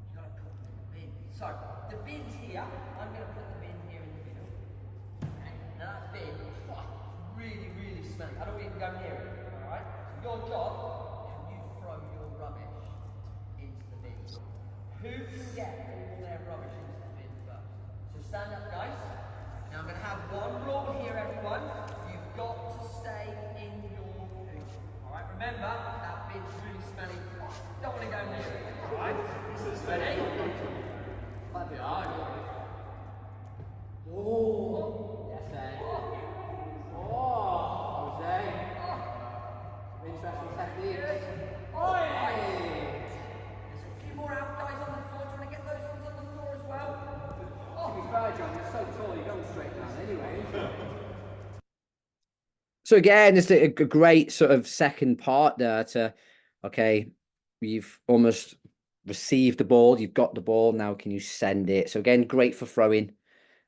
You've got to put them in the bin. So, the bin's here. I'm going to put the bin here in the middle. Okay? Now, that bin is really smelly. I don't even go near it, alright? So, your job, can you throw your rubbish into the bin? Who can get all their rubbish into the bin first? So stand up, guys. Now I'm going to have one rule here, everyone. You've got to stay in your hoop. Alright, remember, that bin's really smelly. Don't want to go near it. Alright? Ready? Might be hard. Oh, yes, Ed. Oh, Jose. Interesting techniques. Oi! There's a few more out, guys, on the floor. Do you want to get those ones on the floor as well? To be fair, John, you're so tall, you're going straight down anyway. So again, it's a great sort of second part there to, okay, you've almost received the ball, you've got the ball, now can you send it? So again, great for throwing.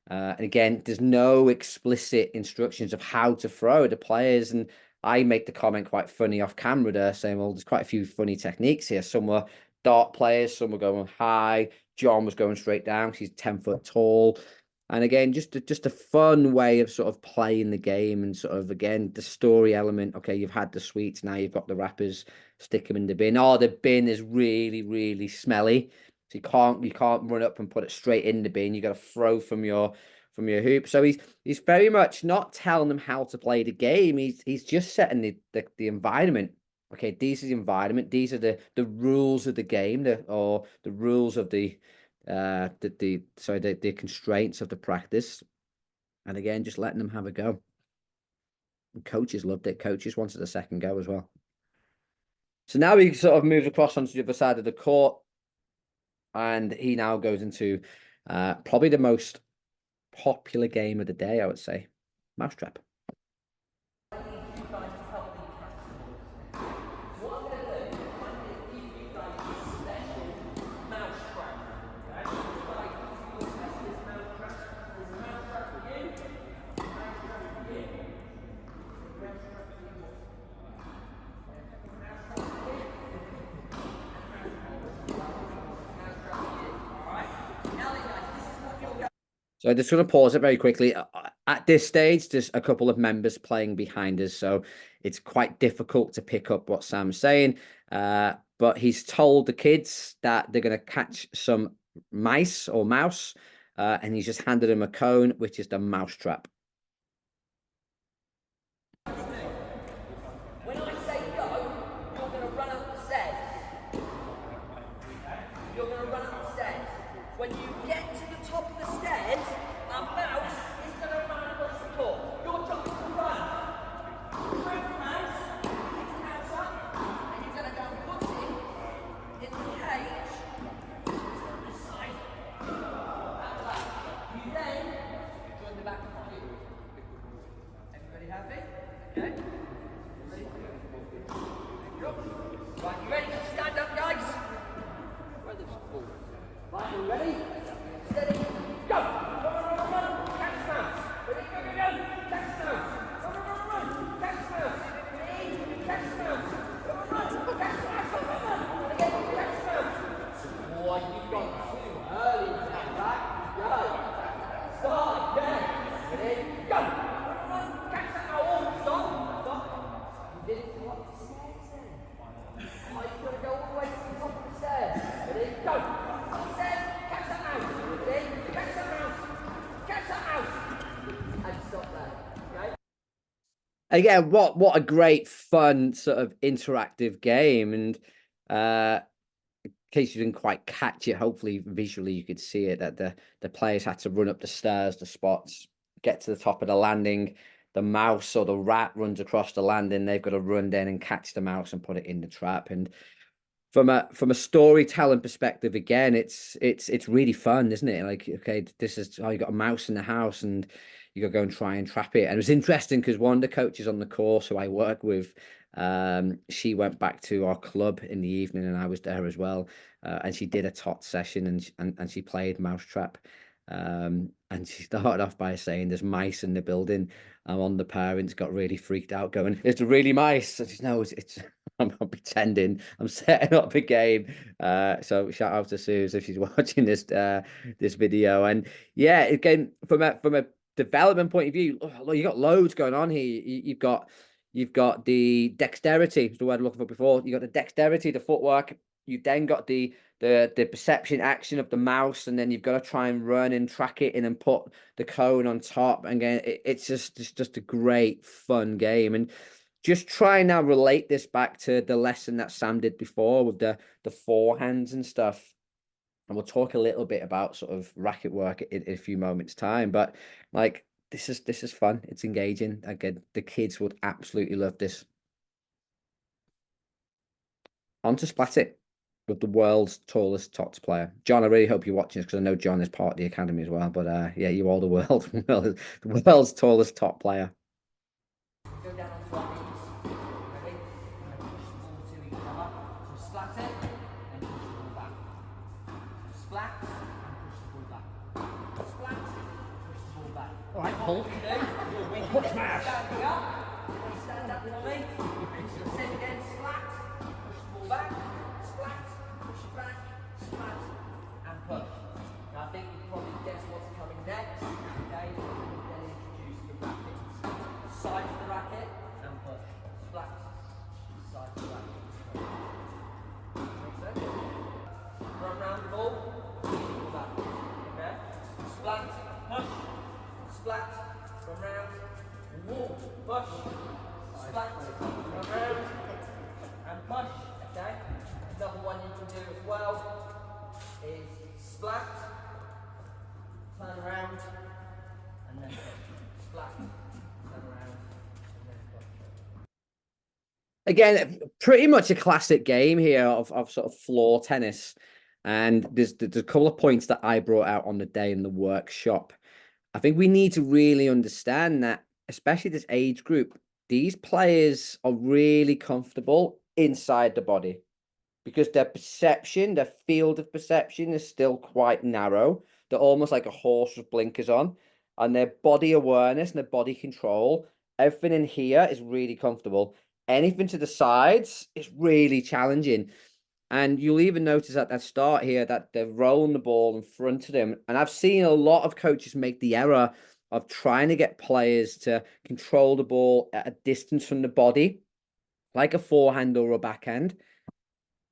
And again, there's no explicit instructions of how to throw the players. And I make the comment quite funny off camera there, saying, well, there's quite a few funny techniques here. Some were dart players, some were going high. John was going straight down because he's 10 foot tall. And again, just a fun way of sort of playing the game and sort of, again, the story element. Okay, you've had the sweets, now you've got the wrappers, stick them in the bin. Oh, the bin is really, really smelly. So you can't run up and put it straight in the bin. You got to throw from your hoop. So he's very much not telling them how to play the game. He's just setting the environment. Okay, these are the environment. These are the rules of the game, or the rules of the constraints of the practice. And again, just letting them have a go. And coaches loved it. Coaches wanted a second go as well. So now he sort of moves across onto the other side of the court, and he now goes into probably the most popular game of the day, I would say, Mousetrap. So I'm just going to pause it very quickly. At this stage, there's a couple of members playing behind us, so it's quite difficult to pick up what Sam's saying. But he's told the kids that they're going to catch some mice or mouse, and he's just handed them a cone, which is the Mousetrap. When I say go, you're going to run up the stairs. You're going to run up the stairs. When you get to the top of the stairs, a mouse is going to run across the court. Your job is to run. Throw the mouse, pick the mouse up, and you're going to go and put it in the cage beside that back. You then join the back of the field. Everybody happy? Okay? Ready? Right, you ready to stand up, guys? Where the ball? Right, you ready? Steady. Go! Run, run, run, run. Catch the mouse. Ready? Go, go, go. Catch the mouse. Run, run, run, run. Catch the mouse. Ready? Catch the mouse. Run, run, run. Catch the mouse. Run, run, run. And again, catch the mouse. Boy, you've gone too early to that back. Go. Start again. Ready? Go! Run, run, run. Catch that. Oh, stop. Stop. You didn't go up the stairs then. Oh, you've got to go all the way to the top of the stairs. Ready? Go! Stairs. Catch that mouse. Ready? Catch that mouse. Catch that mouse. And stop there. Okay? Again, what a great, fun, sort of interactive game. And in case you didn't quite catch it, hopefully visually you could see it, that the players had to run up the stairs, the spots, get to the top of the landing. The mouse or the rat runs across the landing. They've got to run down and catch the mouse and put it in the trap. And from a storytelling perspective, again, it's really fun, isn't it? Like, okay, this is you got a mouse in the house, and you got to go and try and trap it. And it was interesting because one of the coaches on the course who I work with, she went back to our club in the evening, and I was there as well. And she did a Tots session, and she played Mousetrap. And she started off by saying, "There's mice in the building." And one of the parents got really freaked out, going, "It's really mice." And she's, "No, it's I'm not pretending. I'm setting up a game." So shout out to Suze if she's watching this video. And yeah, again, from a development point of view, you got loads going on here. You've got the dexterity, is the word I'm looking for before. You got the dexterity, the footwork. You've then got the perception action of the mouse, and then you've got to try and run and track it and then put the cone on top. And again, it's just a great, fun game. And just try and now relate this back to the lesson that Sam did before with the forehands and stuff. And we'll talk a little bit about sort of racket work in a few moments' time. But like, this is fun. It's engaging. Again, the kids would absolutely love this. On to Splat It with the world's tallest Tots player. John, I really hope you're watching this, because I know John is part of the academy as well. But yeah, you are the world's tallest top player. Go down onto our knees. Ready? And push the ball to each other. So splat it and push the ball back. Splat and push the ball back. Splat, push the ball back. All right, Hulk. Hulk smash. Standing up. Stand up for me. So same again. Splat, push the ball back. Splat, push it back. Splat and push. Now I think you can probably guess what's coming next. splat, come round, walk, push, splat, come round, and push, okay? Another one you can do as well is splat, turn around, and then push, splat, turn around, and then push. Again, pretty much a classic game here of sort of floor tennis. And there's a couple of points that I brought out on the day in the workshop. I think we need to really understand that, especially this age group, these players are really comfortable inside the body because their perception, their field of perception is still quite narrow. They're almost like a horse with blinkers on, and their body awareness and their body control, everything in here is really comfortable. Anything to the sides is really challenging. And you'll even notice at that start here that they're rolling the ball in front of them. And I've seen a lot of coaches make the error of trying to get players to control the ball at a distance from the body, like a forehand or a backhand.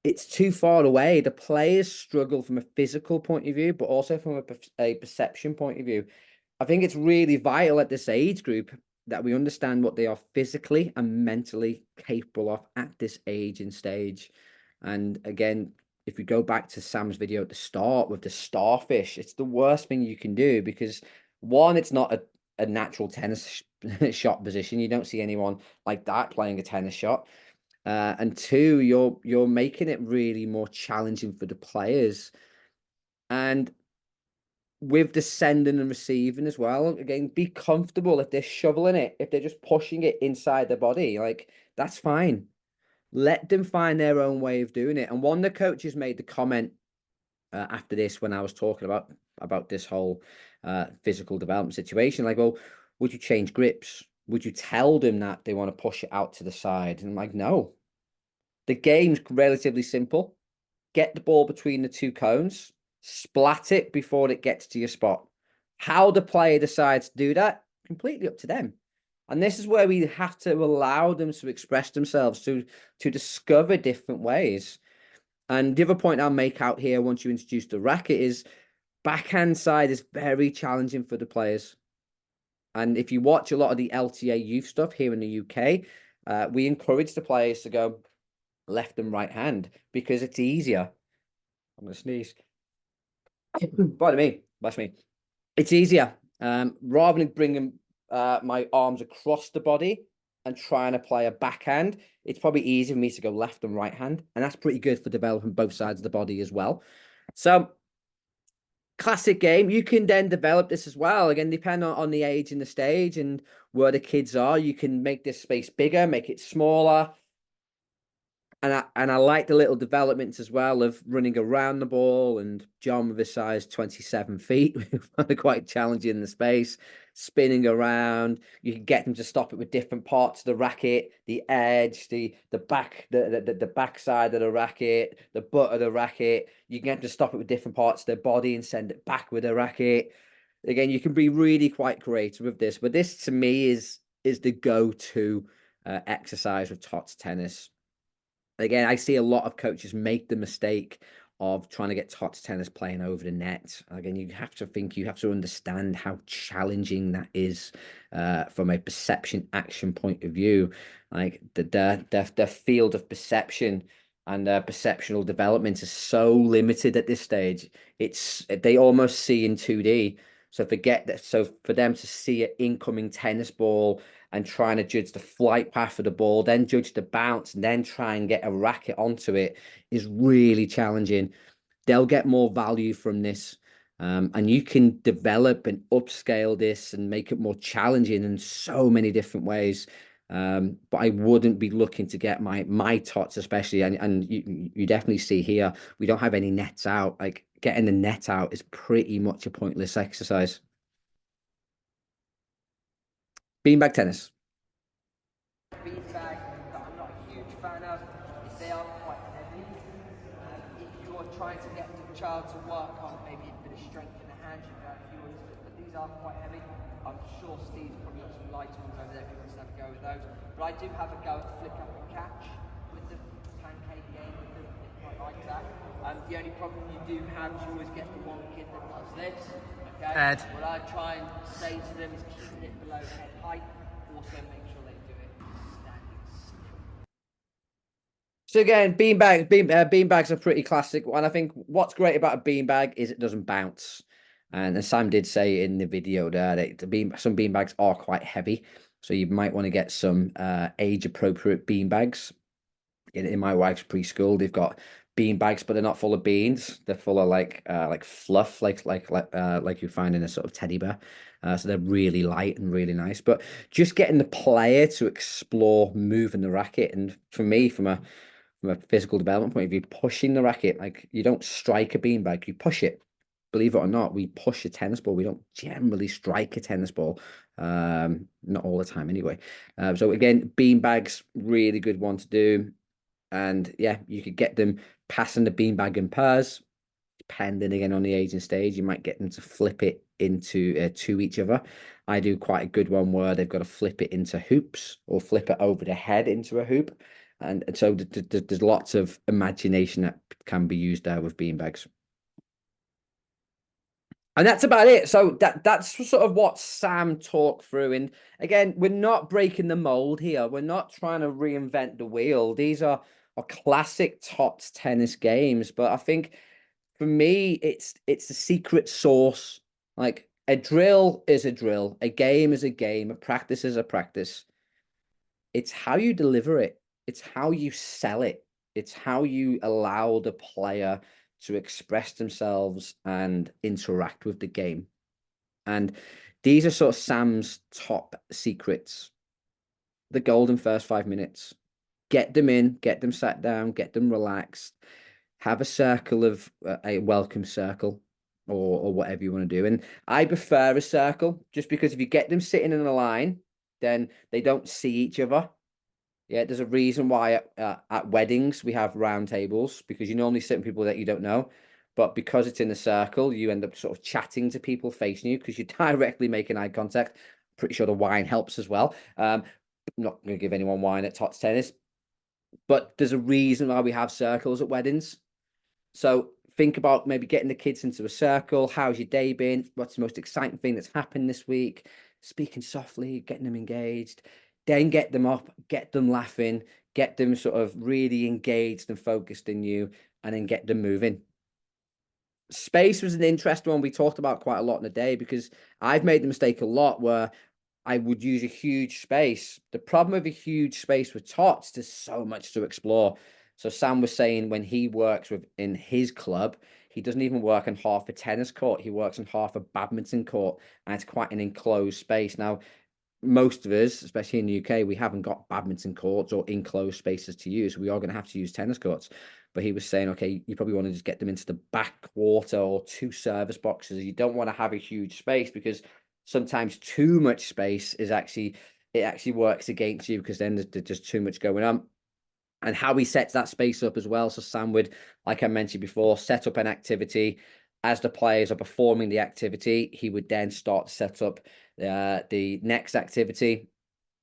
It's too far away. The players struggle from a physical point of view, but also from a perception point of view. I think it's really vital at this age group that we understand what they are physically and mentally capable of at this age and stage. And again, if we go back to Sam's video at the start with the starfish, it's the worst thing you can do because one, it's not a natural tennis shot position. You don't see anyone like that playing a tennis shot. And two, you're making it really more challenging for the players. And with the sending and receiving as well, again, be comfortable if they're shoveling it, if they're just pushing it inside their body, like that's fine. Let them find their own way of doing it. And one of the coaches made the comment after this when I was talking about this whole physical development situation, like, well, would you change grips? Would you tell them that they want to push it out to the side? And I'm like, no. The game's relatively simple. Get the ball between the two cones, splat it before it gets to your spot. How the player decides to do that, completely up to them. And this is where we have to allow them to express themselves, to discover different ways. And the other point I'll make out here once you introduce the racket is backhand side is very challenging for the players. And if you watch a lot of the LTA youth stuff here in the UK, we encourage the players to go left and right hand because it's easier. I'm going to sneeze. Pardon me. Bless me. It's easier. Rather than bringing my arms across the body and trying to play a backhand, it's probably easier for me to go left and right hand. And that's pretty good for developing both sides of the body as well. So classic game. You can then develop this as well. Again, depending on the age and the stage and where the kids are, you can make this space bigger, make it smaller. And I like the little developments as well of running around the ball, and John with his size 27 feet, quite challenging in the space, spinning around. You can get them to stop it with different parts of the racket, the edge, the back, the back side of the racket, the butt of the racket. You can get them to stop it with different parts of their body and send it back with the racket. Again, you can be really quite creative with this, but this to me is the go-to exercise with Tots tennis. Again, I see a lot of coaches make the mistake of trying to get Tots tennis playing over the net. Again, you have to understand how challenging that is from a perception action point of view. Like the field of perception and perceptual development is so limited at this stage. They almost see in 2D. So forget that. So for them to see an incoming tennis ball and trying to judge the flight path of the ball, then judge the bounce, and then try and get a racket onto it is really challenging. They'll get more value from this. And you can develop and upscale this and make it more challenging in so many different ways. But I wouldn't be looking to get my Tots, especially, and you definitely see here, we don't have any nets out. Like getting the net out is pretty much a pointless exercise. Beanbag tennis. Beanbag that I'm not a huge fan of is they are quite heavy. If you're trying to get the child to work on maybe a bit of strength in the hands, you know, but these are quite heavy. I'm sure Steve's probably got some light ones over there if he wants to have a go with those. But I do have a go at flick up and catch with the pancake game with them, if you like that. The only problem you do have is you always get the one kid that does this, and Okay? Ed. What I try and say to them is keeping it below head height. Also make sure they do it standing still. So again, beanbags are pretty classic. And I think what's great about a beanbag is it doesn't bounce. And Sam did say in the video there that some beanbags are quite heavy. So you might want to get some age-appropriate beanbags. In my wife's preschool, they've got bean bags, but they're not full of beans. They're full of like fluff, like you find in a sort of teddy bear. So they're really light and really nice. But just getting the player to explore moving the racket, and for me, from a physical development point of view, pushing the racket, like you don't strike a beanbag, you push it. Believe it or not, we push a tennis ball. We don't generally strike a tennis ball. Not all the time anyway. So again, beanbags, really good one to do. And yeah, you could get them passing the beanbag in pairs, depending again on the age and stage. You might get them to flip it into to each other. I do quite a good one where they've got to flip it into hoops or flip it over the head into a hoop. And so there's lots of imagination that can be used there with beanbags. And that's about it. So that's sort of what Sam talked through. And again, we're not breaking the mold here. We're not trying to reinvent the wheel. These are classic Tots tennis games. But I think for me, it's the secret sauce. Like a drill is a drill, a game is a game, a practice is a practice. It's how you deliver it. It's how you sell it. It's how you allow the player to express themselves and interact with the game. And these are sort of Sam's top secrets. The golden first 5 minutes. Get them in, get them sat down, get them relaxed. Have a circle of a welcome circle or whatever you want to do. And I prefer a circle just because if you get them sitting in a line, then they don't see each other. Yeah, there's a reason why at weddings we have round tables because you normally sit with people that you don't know. But because it's in a circle, you end up sort of chatting to people facing you because you're directly making eye contact. Pretty sure the wine helps as well. I'm not going to give anyone wine at Tots Tennis, but there's a reason why we have circles at weddings. So think about maybe getting the kids into a circle. How's your day been? What's the most exciting thing that's happened this week? Speaking softly, getting them engaged. Then get them up, get them laughing, get them sort of really engaged and focused in you, and then get them moving. Space was an interesting one we talked about quite a lot in the day because I've made the mistake a lot where I would use a huge space. The problem with a huge space with Tots, there's so much to explore. So Sam was saying when he works in his club, he doesn't even work on half a tennis court. He works on half a badminton court, and it's quite an enclosed space. Now, most of us, especially in the UK, we haven't got badminton courts or enclosed spaces to use. We are going to have to use tennis courts. But he was saying, okay, you probably want to just get them into the back quarter or two service boxes. You don't want to have a huge space because sometimes too much space is actually works against you because then there's just too much going on. And how he sets that space up as well. So Sam would, like I mentioned before, set up an activity. As the players are performing the activity, he would then start to set up the next activity,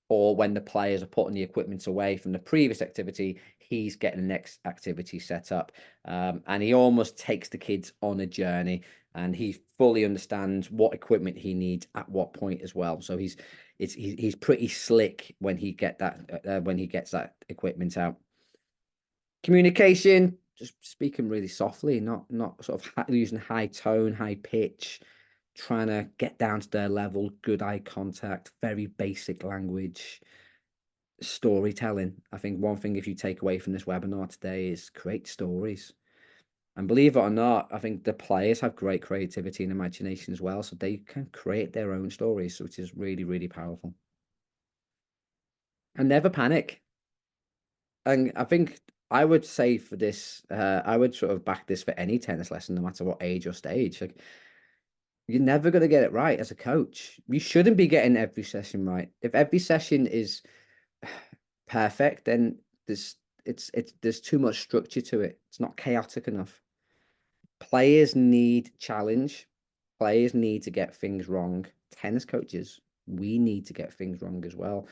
or when the players are putting the equipment away from the previous activity, he's getting the next activity set up. And he almost takes the kids on a journey and he fully understands what equipment he needs at what point as well. So he's pretty slick when he gets that equipment out. Communication, just speaking really softly, not sort of using high tone, high pitch, trying to get down to their level, good eye contact, very basic language, storytelling. I think one thing if you take away from this webinar today is create stories. And believe it or not, I think the players have great creativity and imagination as well. So they can create their own stories, which is really, really powerful. And never panic. And I think I would say for this, I would sort of back this for any tennis lesson, no matter what age or stage. Like, you're never going to get it right as a coach. You shouldn't be getting every session right. If every session is perfect, then there's too much structure to it. It's not chaotic enough. Players need challenge. Players need to get things wrong. Tennis coaches, we need to get things wrong as well.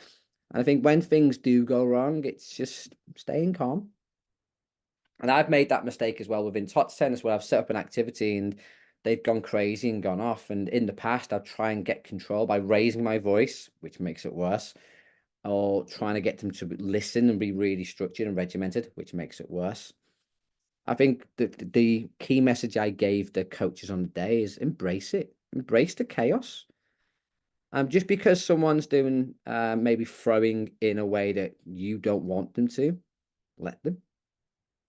And I think when things do go wrong, it's just staying calm. And I've made that mistake as well within Tots Tennis where I've set up an activity and they've gone crazy and gone off. And in the past, I'd try and get control by raising my voice, which makes it worse, or trying to get them to listen and be really structured and regimented, which makes it worse. I think the key message I gave the coaches on the day is embrace it, embrace the chaos. Just because someone's doing maybe throwing in a way that you don't want them to, let them.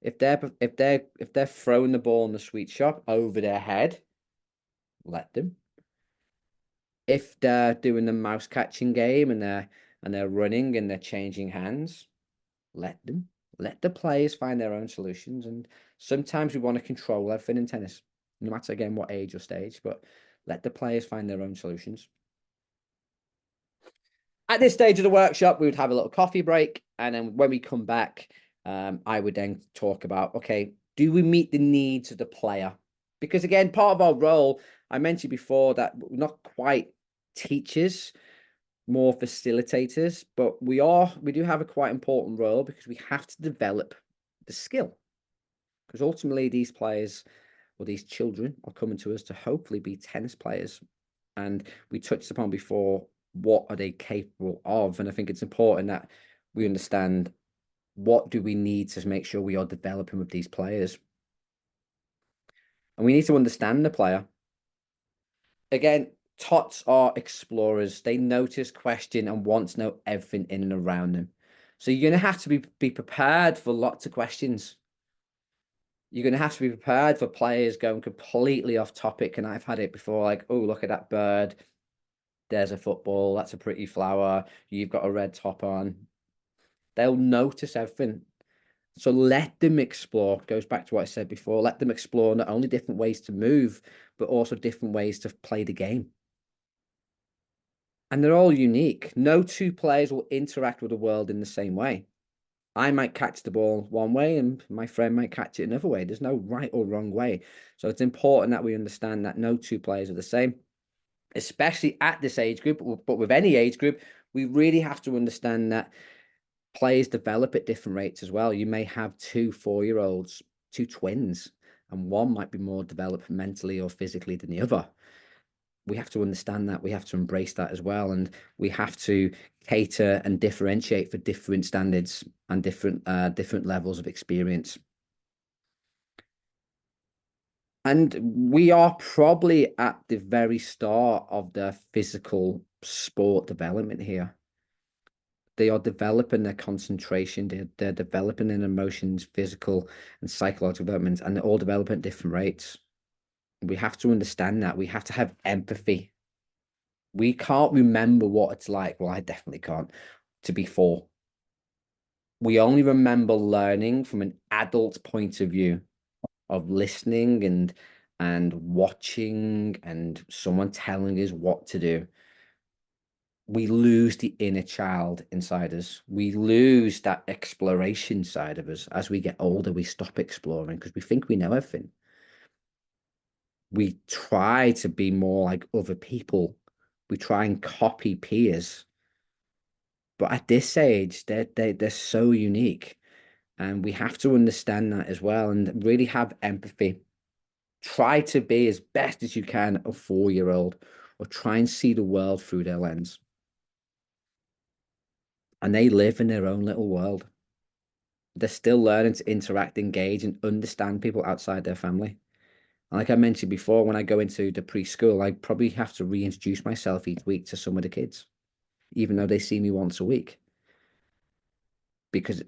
If they're throwing the ball in the sweet shop over their head, let them. If they're doing the mouse catching game and they're running and they're changing hands, let them. Let the players find their own solutions. And sometimes we want to control everything in tennis, no matter again what age or stage, but let the players find their own solutions. At this stage of the workshop, we would have a little coffee break. And then when we come back, I would then talk about, okay, do we meet the needs of the player? Because again, part of our role, I mentioned before that we're not quite teachers, more facilitators, but we do have a quite important role because we have to develop the skill. Because ultimately these players or these children are coming to us to hopefully be tennis players. And we touched upon before, what are they capable of? And I think it's important that we understand what do we need to make sure we are developing with these players. And we need to understand the player. Again, Tots are explorers. They notice, question, and want to know everything in and around them. So you're going to have to be prepared for lots of questions. You're going to have to be prepared for players going completely off topic. And I've had it before, like, oh, look at that bird. There's a football. That's a pretty flower. You've got a red top on. They'll notice everything. So let them explore. Goes back to what I said before. Let them explore not only different ways to move, but also different ways to play the game. And they're all unique. No two players will interact with the world in the same way. I might catch the ball one way and my friend might catch it another way. There's no right or wrong way. So it's important that we understand that no two players are the same, especially at this age group, but with any age group, we really have to understand that players develop at different rates as well. You may have 2 4-year-olds, 2 twins, and one might be more developed mentally or physically than the other. We have to understand that. We have to embrace that as well. And we have to cater and differentiate for different standards and different levels of experience. And we are probably at the very start of the physical sport development here. They are developing their concentration, they're developing their emotions, physical and psychological development, and they're all developing at different rates. We have to understand that. We have to have empathy. We can't remember what it's like. Well, I definitely can't, to be 4. We only remember learning from an adult point of view of listening and watching and someone telling us what to do. We lose the inner child inside us. We lose that exploration side of us. As we get older, we stop exploring because we think we know everything. We try to be more like other people. We try and copy peers. But at this age, they're so unique. And we have to understand that as well and really have empathy. Try to be as best as you can a 4-year-old, or try and see the world through their lens. And they live in their own little world. They're still learning to interact, engage, and understand people outside their family. And like I mentioned before, when I go into the preschool, I probably have to reintroduce myself each week to some of the kids, even though they see me once a week, because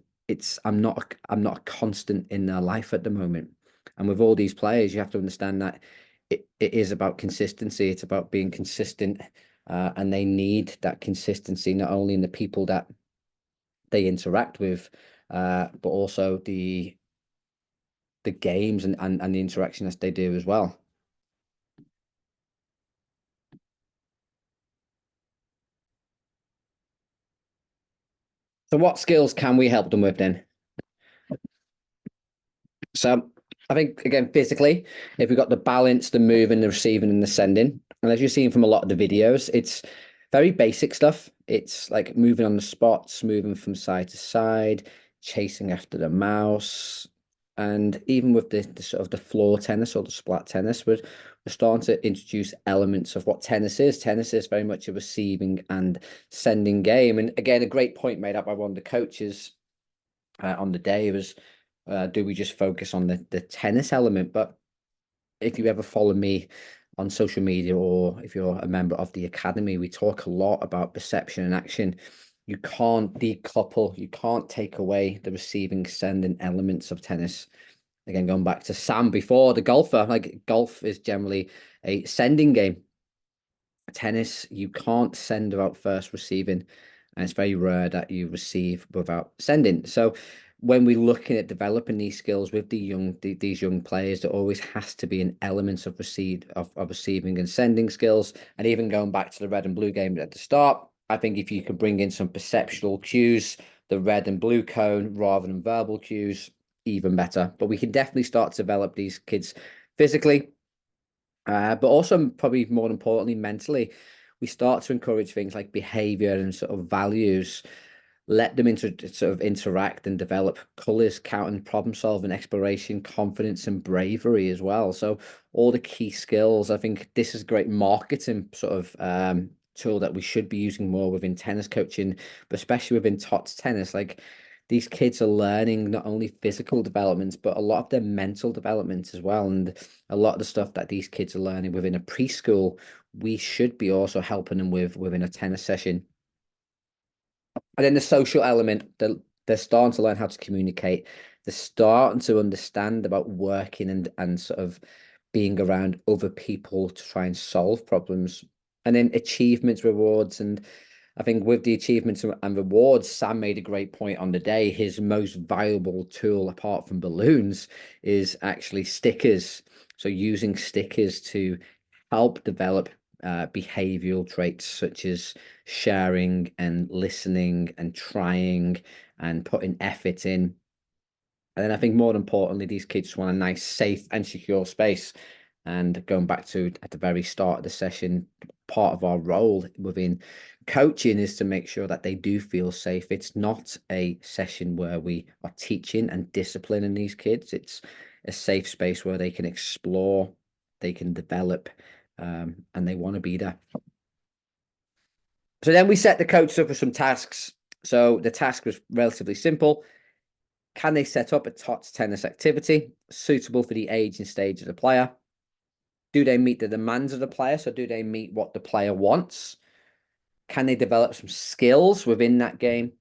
I'm not a constant in their life at the moment. And with all these players, you have to understand that it is about consistency. It's about being consistent, and they need that consistency not only in the people that they interact with, but also the games and the interaction that they do as well. So what skills can we help them with then? So I think, again, physically, if we've got the balance, the moving, the receiving, and the sending, and as you've seen from a lot of the videos, it's very basic stuff. It's like moving on the spots, moving from side to side, chasing after the mouse. And even with the sort of the floor tennis or the splat tennis, we're we're starting to introduce elements of what tennis is. Tennis is very much a receiving and sending game. And again, a great point made up by one of the coaches on the day was, do we just focus on the tennis element? But if you ever follow me on social media, or if you're a member of the academy, we talk a lot about perception and action. You can't decouple, you can't take away the receiving, sending elements of tennis. Again, going back to Sam before, the golfer, like golf is generally a sending game. Tennis, you can't send without first receiving, and it's very rare that you receive without sending. So when we're looking at developing these skills with these young players, there always has to be an element of receiving and sending skills. And even going back to the red and blue game at the start, I think if you can bring in some perceptual cues, the red and blue cone rather than verbal cues, even better. But we can definitely start to develop these kids physically, but also probably more importantly, mentally. We start to encourage things like behavior and sort of values, let them sort of interact and develop colors, counting, problem solving, exploration, confidence, and bravery as well. So all the key skills. I think this is a great marketing sort of tool that we should be using more within tennis coaching, but especially within Tots tennis. Like, these kids are learning not only physical developments, but a lot of their mental development as well. And a lot of the stuff that these kids are learning within a preschool, we should be also helping them with within a tennis session. And then the social element, they're starting to learn how to communicate. They're starting to understand about working and sort of being around other people to try and solve problems. And then achievements, rewards. And I think with the achievements and rewards, Sam made a great point on the day. His most valuable tool, apart from balloons, is actually stickers. So using stickers to help develop behavioral traits such as sharing and listening and trying and putting effort in. And then I think more importantly, these kids want a nice, safe and secure space. And going back to at the very start of the session, part of our role within coaching is to make sure that they do feel safe. It's not a session where we are teaching and disciplining these kids. It's a safe space where they can explore, they can develop, and they want to be there. So then we set the coaches up with some tasks. So the task was relatively simple. Can they set up a Tots tennis activity suitable for the age and stage of the player? Do they meet the demands of the player? So do they meet what the player wants? Can they develop some skills within that game?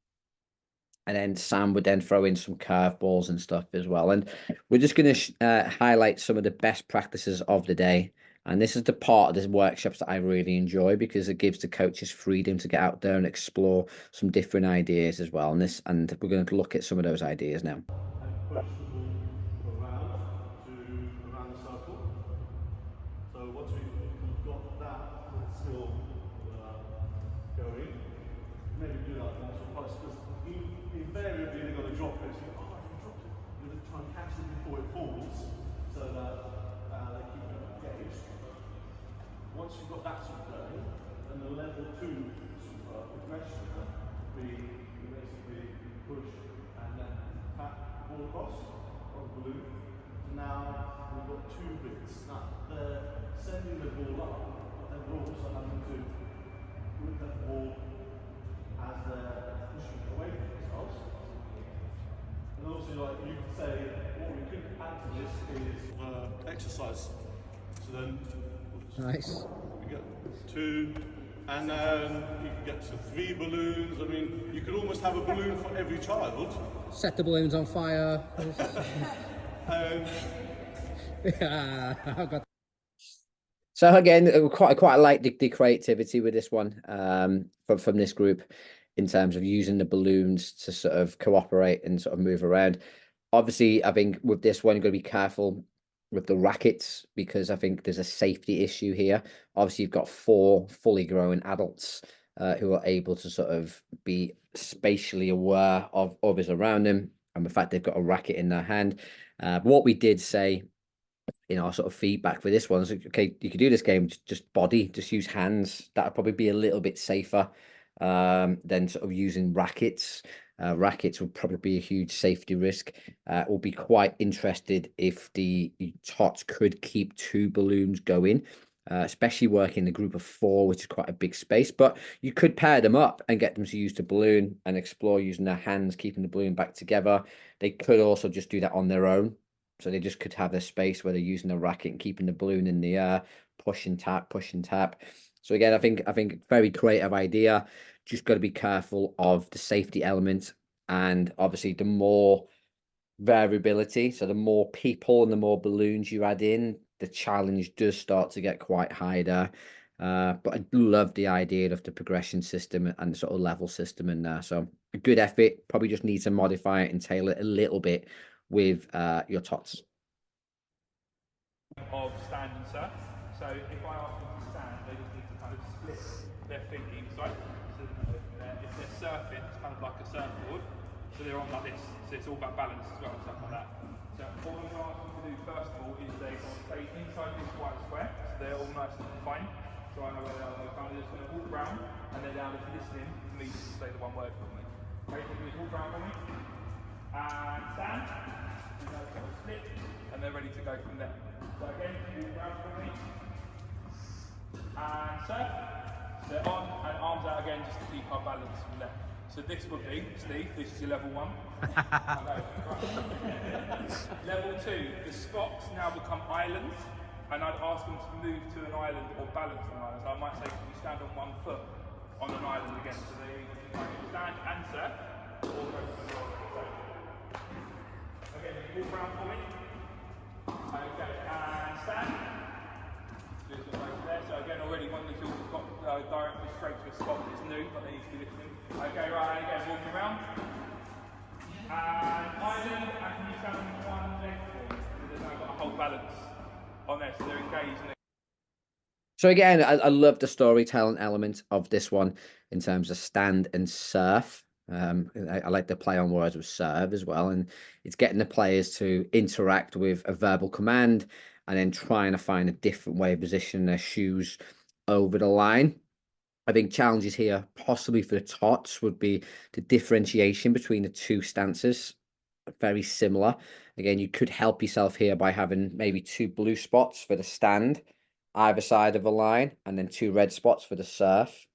And then Sam would then throw in some curveballs and stuff as well. And we're just going to highlight some of the best practices of the day. And this is the part of the workshops that I really enjoy, because it gives the coaches freedom to get out there and explore some different ideas as well. And we're going to look at some of those ideas now. And push the ball around around the circle. So once we've got that skill going, maybe do that once or twice, because invariably they're going to drop it. So you go, oh, I dropped it. You're going to try and catch it before it falls, so that they keep it engaged. Once you've got that sort of going, then the level 2 sort of progression would be you basically push and then tap the ball across on the balloon. So now we've got 2 bits. Now they're sending the ball up, but then we're also having to look at the ball as they're pushing it away from themselves. And also, like you could say, what we could add to this is exercise. So then, Nice. you get 2, and then you can get to 3 balloons. I mean, you could almost have a balloon for every child. Set the balloons on fire. Yeah, I've got. So again, quite like the creativity with this one from this group, in terms of using the balloons to sort of cooperate and sort of move around. Obviously, I think with this one, you've got to be careful with the rackets, because I think there's a safety issue here. Obviously, you've got 4 fully grown adults who are able to sort of be spatially aware of others around them, and the fact they've got a racket in their hand. But what we did say in our sort of feedback for this one is, okay, you could do this game just use hands. That would probably be a little bit safer. Then sort of using rackets. Rackets would probably be a huge safety risk. Will be quite interested if the Tots could keep 2 balloons going, especially working in a group of 4, which is quite a big space. But you could pair them up and get them to use the balloon and explore using their hands, keeping the balloon back together. They could also just do that on their own. So they just could have their space where they're using a racket and keeping the balloon in the air, push and tap, push and tap. So again, I think very creative idea. Just got to be careful of the safety element, and obviously the more variability, so the more people and the more balloons you add in, the challenge does start to get quite high there. But I love the idea of the progression system and the sort of level system in there. So a good effort. Probably just need to modify it and tailor it a little bit with your Tots. Of stand and surf. So if I ask them to stand, they just need to kind of split their feet either side. So if they're surfing, it's kind of like a surfboard. So they're on like this. So it's all about balance as well and stuff like that. So what I'm going to ask them to do first of all is they're going to stay inside this white square. So they're all nice and defined. So I know where they are. They're kind of just going to walk around and they're now just listening for me to say the one word for me. Okay, so you walk around for me. And stand. And they'll sort of split. And they're ready to go from there. So again, walk around for me. And surf. They're on and arms out again just to keep our balance from there. So this would be, Steve, this is your level 1. Level 2, the spots now become islands, and I'd ask them to move to an island or balance an island. So I might say, can you stand on 1 foot on an island again? So they either stand and surf, or go to the roll. Again, you walk around for me. Okay, and stand. There. So again, already one of the children's got directly straight to a spot that's new, but they need to be listening. Okay, right, again, walking around. And island, and can you stand on 1 leg for me? There's now got a whole balance on there, so they're engaged. So again, I love the storytelling element of this one in terms of stand and surf. I like the play on words with serve as well, and it's getting the players to interact with a verbal command and then trying to find a different way of positioning their shoes over the line. I think challenges here, possibly for the Tots, would be the differentiation between the 2 stances. Very similar. Again, you could help yourself here by having maybe 2 blue spots for the stand, either side of the line, and then 2 red spots for the surf.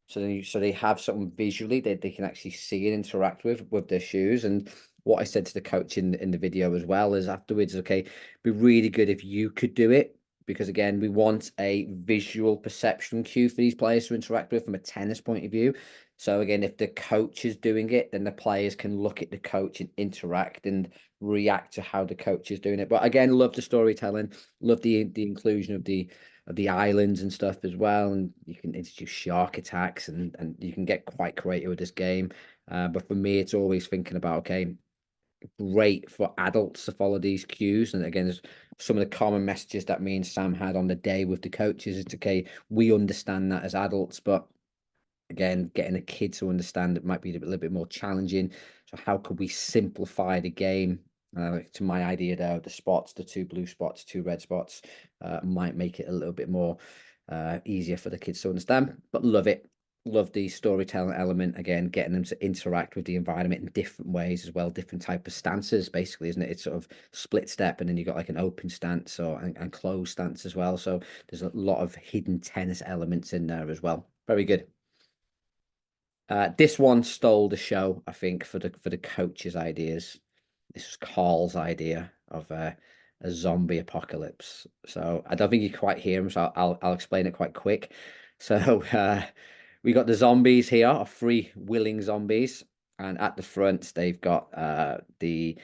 So then so they have something visually that they can actually see and interact with their shoes. And what I said to the coach in the video as well is afterwards, okay, it'd be really good if you could do it, because again, we want a visual perception cue for these players to interact with from a tennis point of view. So again, if the coach is doing it, then the players can look at the coach and interact and react to how the coach is doing it. But again, love the storytelling, love the inclusion of the islands and stuff as well, and you can introduce shark attacks and you can get quite creative with this game. But for me, it's always thinking about, okay, great for adults to follow these cues. And again, there's some of the common messages that me and Sam had on the day with the coaches. It's okay, we understand that as adults, but again, getting a kid to understand it might be a little bit more challenging. So how could we simplify the game? To my idea there, the spots, the 2 blue spots, 2 red spots, might make it a little bit more easier for the kids to understand. But love it. Love the storytelling element. Again, getting them to interact with the environment in different ways as well, different type of stances, basically, isn't it? It's sort of split step, and then you've got like an open stance and closed stance as well. So there's a lot of hidden tennis elements in there as well. Very good. This one stole the show, I think, for the coach's ideas. This was Carl's idea of a zombie apocalypse. So I don't think you quite hear him, so I'll explain it quite quick. So we got the zombies here, are 3 willing zombies, and at the front they've got the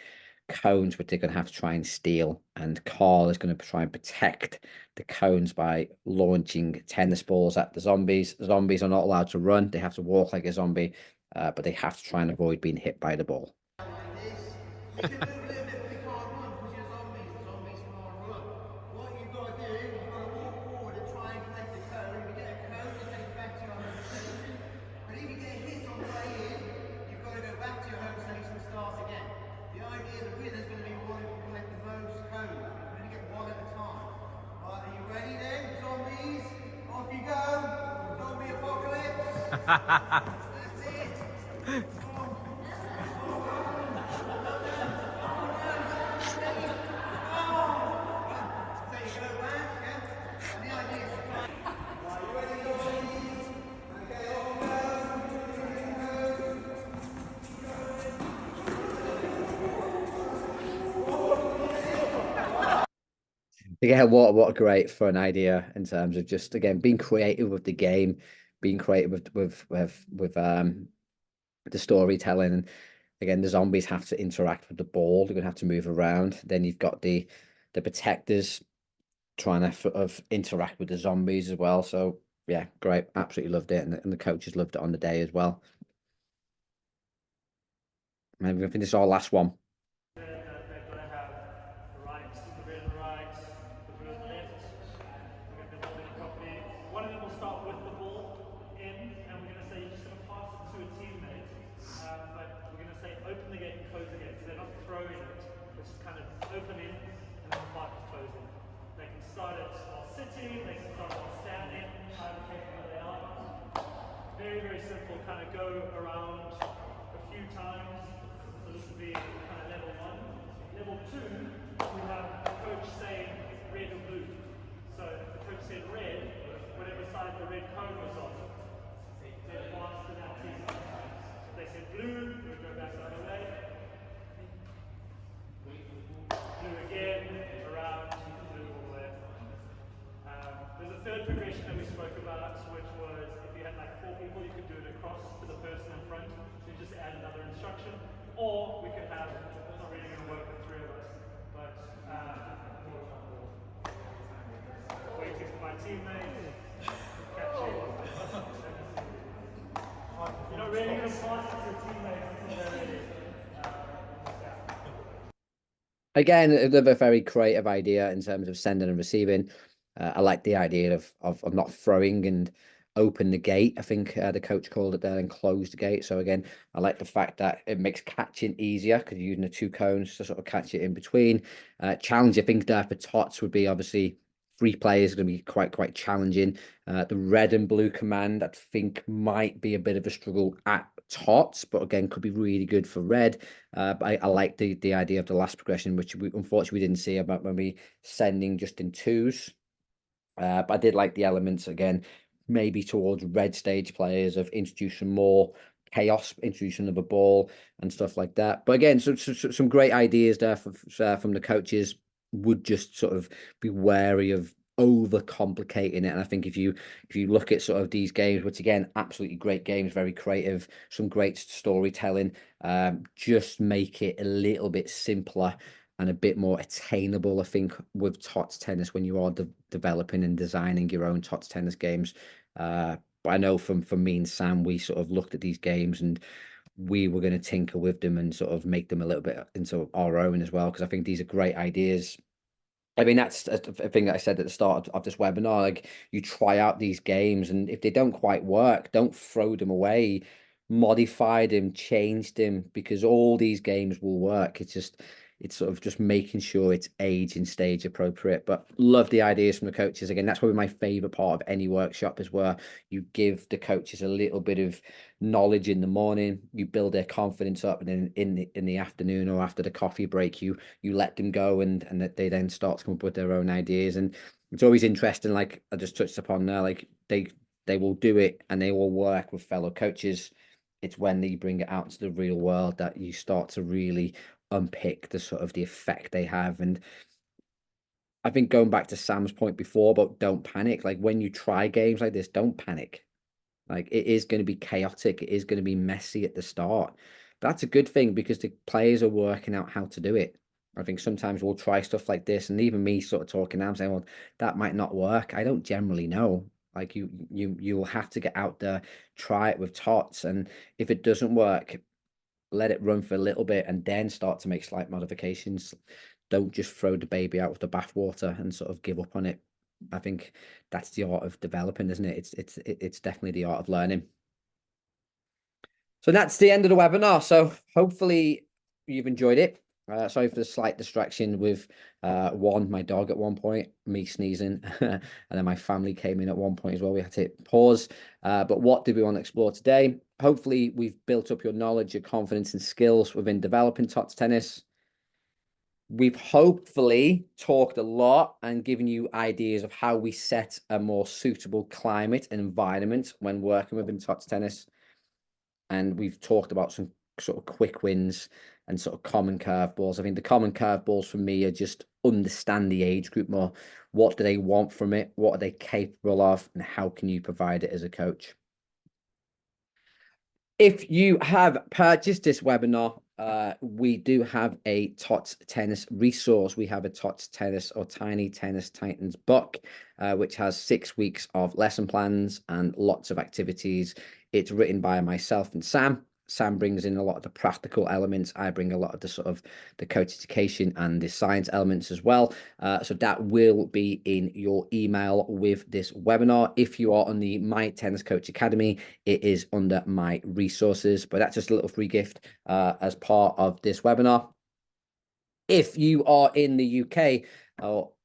cones, which they're going to have to try and steal. And Carl is going to try and protect the cones by launching tennis balls at the zombies. The zombies are not allowed to run; they have to walk like a zombie, but they have to try and avoid being hit by the ball. You can move a little bit, but we can't run because you're zombies. The zombies can't run. What you've got to do is you've got to walk forward and try and collect the cone. If you get a cone, you take it back to your home station. But if you get hit on the way in, you've got to go back to your home station and start again. The idea, the winner is going to be one who can collect the most cones. You're going to get 1 at a time. Right, are you ready then, zombies? Off you go. Zombie apocalypse. Yeah, what a great fun idea in terms of just again being creative with the game, being creative with the storytelling. And again, the zombies have to interact with the ball. They're gonna have to move around. Then you've got the protectors trying to sort of interact with the zombies as well. So yeah, great. Absolutely loved it, and the coaches loved it on the day as well. And I think this is our last one. They're going to have the rights, the red and the rights, the blue and the left. We're going to be holding it properly. One of them will start with the ball in, and we're going to say you're just going to pass it to a teammate. But we're going to say open the gate and close the gate. So they're not throwing it. It's just kind of open in, and then the park is closing. They can start it while sitting, they can start it while standing, however capable they are. Very, very simple, kind of go around a few times. So this would be kind of level 1. Level 2, we have the coach saying red or blue. So if the coach said red, whatever side the red cone was on, then pass to that team. If they said blue, we would go back the other way. Blue again, around, blue all the way. There's a third progression that we spoke about, which was if you had like 4 people, you could do it across to the person in front. So you just add another instruction. Or we could have, it's not really going to work with 3 of us, but waiting for my teammates, catching. You're not really going to pass it to your teammates until they're ready. Again, another very creative idea in terms of sending and receiving. I like the idea of not throwing and open the gate. I think the coach called it there, and close the gate. So again, I like the fact that it makes catching easier because you're using the 2 cones to sort of catch it in between. Challenge, I think there for Tots would be obviously 3 players going to be quite challenging. The red and blue command, I think, might be a bit of a struggle at Tots, but again, could be really good for red. But I like the idea of the last progression, which we unfortunately we didn't see about when we sending just in 2s. But I did like the elements again, maybe towards red stage players of introducing more chaos, introducing of a ball and stuff like that. But again, some great ideas there from the coaches. Would just sort of be wary of over complicating it. And I think if you look at sort of these games, which again, absolutely great games, very creative, some great storytelling, just make it a little bit simpler and a bit more attainable, I think, with Tots tennis when you are developing and designing your own Tots tennis games. But I know from me and Sam, we sort of looked at these games and we were going to tinker with them and sort of make them a little bit into our own as well, because I think these are great ideas. I mean, that's a thing that I said at the start of this webinar. Like, you try out these games, and if they don't quite work, don't throw them away. Modify them, change them, because all these games will work. It's sort of just making sure it's age and stage appropriate. But love the ideas from the coaches. Again, that's probably my favorite part of any workshop, is where you give the coaches a little bit of knowledge in the morning, you build their confidence up, and then in the afternoon or after the coffee break, you let them go, and that they then start to come up with their own ideas. And it's always interesting, like I just touched upon there, like they will do it and they will work with fellow coaches. It's when they bring it out into the real world that you start to really unpick the sort of the effect they have. And I think going back to Sam's point before about don't panic, like when you try games like this, don't panic. Like, it is going to be chaotic, it is going to be messy at the start. That's a good thing, because the players are working out how to do it. I think sometimes we'll try stuff like this, and even me sort of talking now, I'm saying, well, that might not work. I don't generally know. Like, you'll have to get out there, try it with Tots, and if it doesn't work, let it run for a little bit and then start to make slight modifications. Don't just throw the baby out with the bathwater and sort of give up on it. I think that's the art of developing, isn't it? It's definitely the art of learning. So that's the end of the webinar. So hopefully you've enjoyed it. Sorry for the slight distraction with my dog at one point, me sneezing, and then my family came in at one point as well. We had to pause. But what do we want to explore today? Hopefully, we've built up your knowledge, your confidence, and skills within developing Tots tennis. We've hopefully talked a lot and given you ideas of how we set a more suitable climate and environment when working within Tots tennis. And we've talked about some sort of quick wins and sort of common curveballs. I think the common curveballs for me are just understand the age group more. What do they want from it? What are they capable of? And how can you provide it as a coach? If you have purchased this webinar, we do have a Tots tennis resource. We have a Tots tennis or Tiny Tennis Titans book, which has 6 weeks of lesson plans and lots of activities. It's written by myself and Sam. Sam brings in a lot of the practical elements. I bring a lot of the sort of the coach education and the science elements as well. So that will be in your email with this webinar. If you are on the My Tennis Coach Academy, it is under my resources, but that's just a little free gift as part of this webinar. If you are in the UK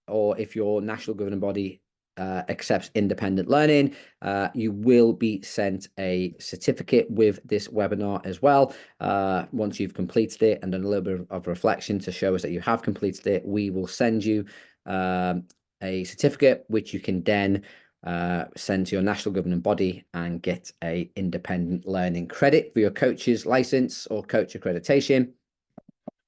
or if your national governing body accepts independent learning, you will be sent a certificate with this webinar as well. Once you've completed it and done a little bit of reflection to show us that you have completed it, we will send you a certificate which you can then send to your national governing body and get a independent learning credit for your coach's license or coach accreditation.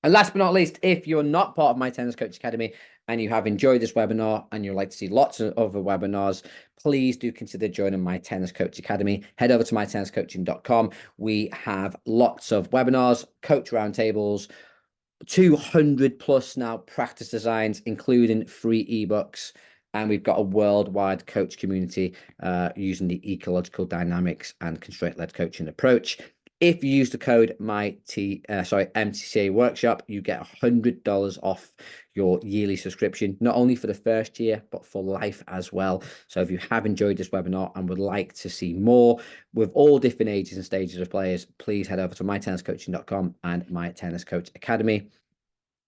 And last but not least, if you're not part of My Tennis Coach Academy and you have enjoyed this webinar and you'd like to see lots of other webinars, please do consider joining My Tennis Coach Academy. Head over to mytenniscoaching.com. We have lots of webinars, coach roundtables, 200 plus now practice designs, including free ebooks. And we've got a worldwide coach community using the ecological dynamics and constraint-led coaching approach. If you use the code MTCA workshop, you get $100 off your yearly subscription, not only for the first year, but for life as well. So if you have enjoyed this webinar and would like to see more with all different ages and stages of players, please head over to mytenniscoaching.com and My Tennis Coach Academy.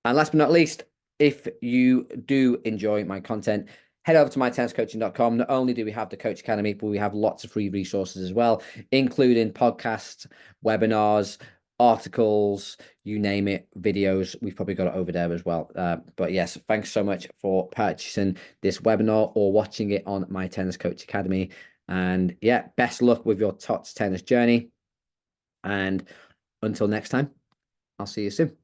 And last but not least, if you do enjoy my content, head over to mytenniscoaching.com. Not only do we have the Coach Academy, but we have lots of free resources as well, including podcasts, webinars, articles, you name it, videos. We've probably got it over there as well. But yes, thanks so much for purchasing this webinar or watching it on My Tennis Coach Academy. And yeah, best luck with your Tots tennis journey. And until next time, I'll see you soon.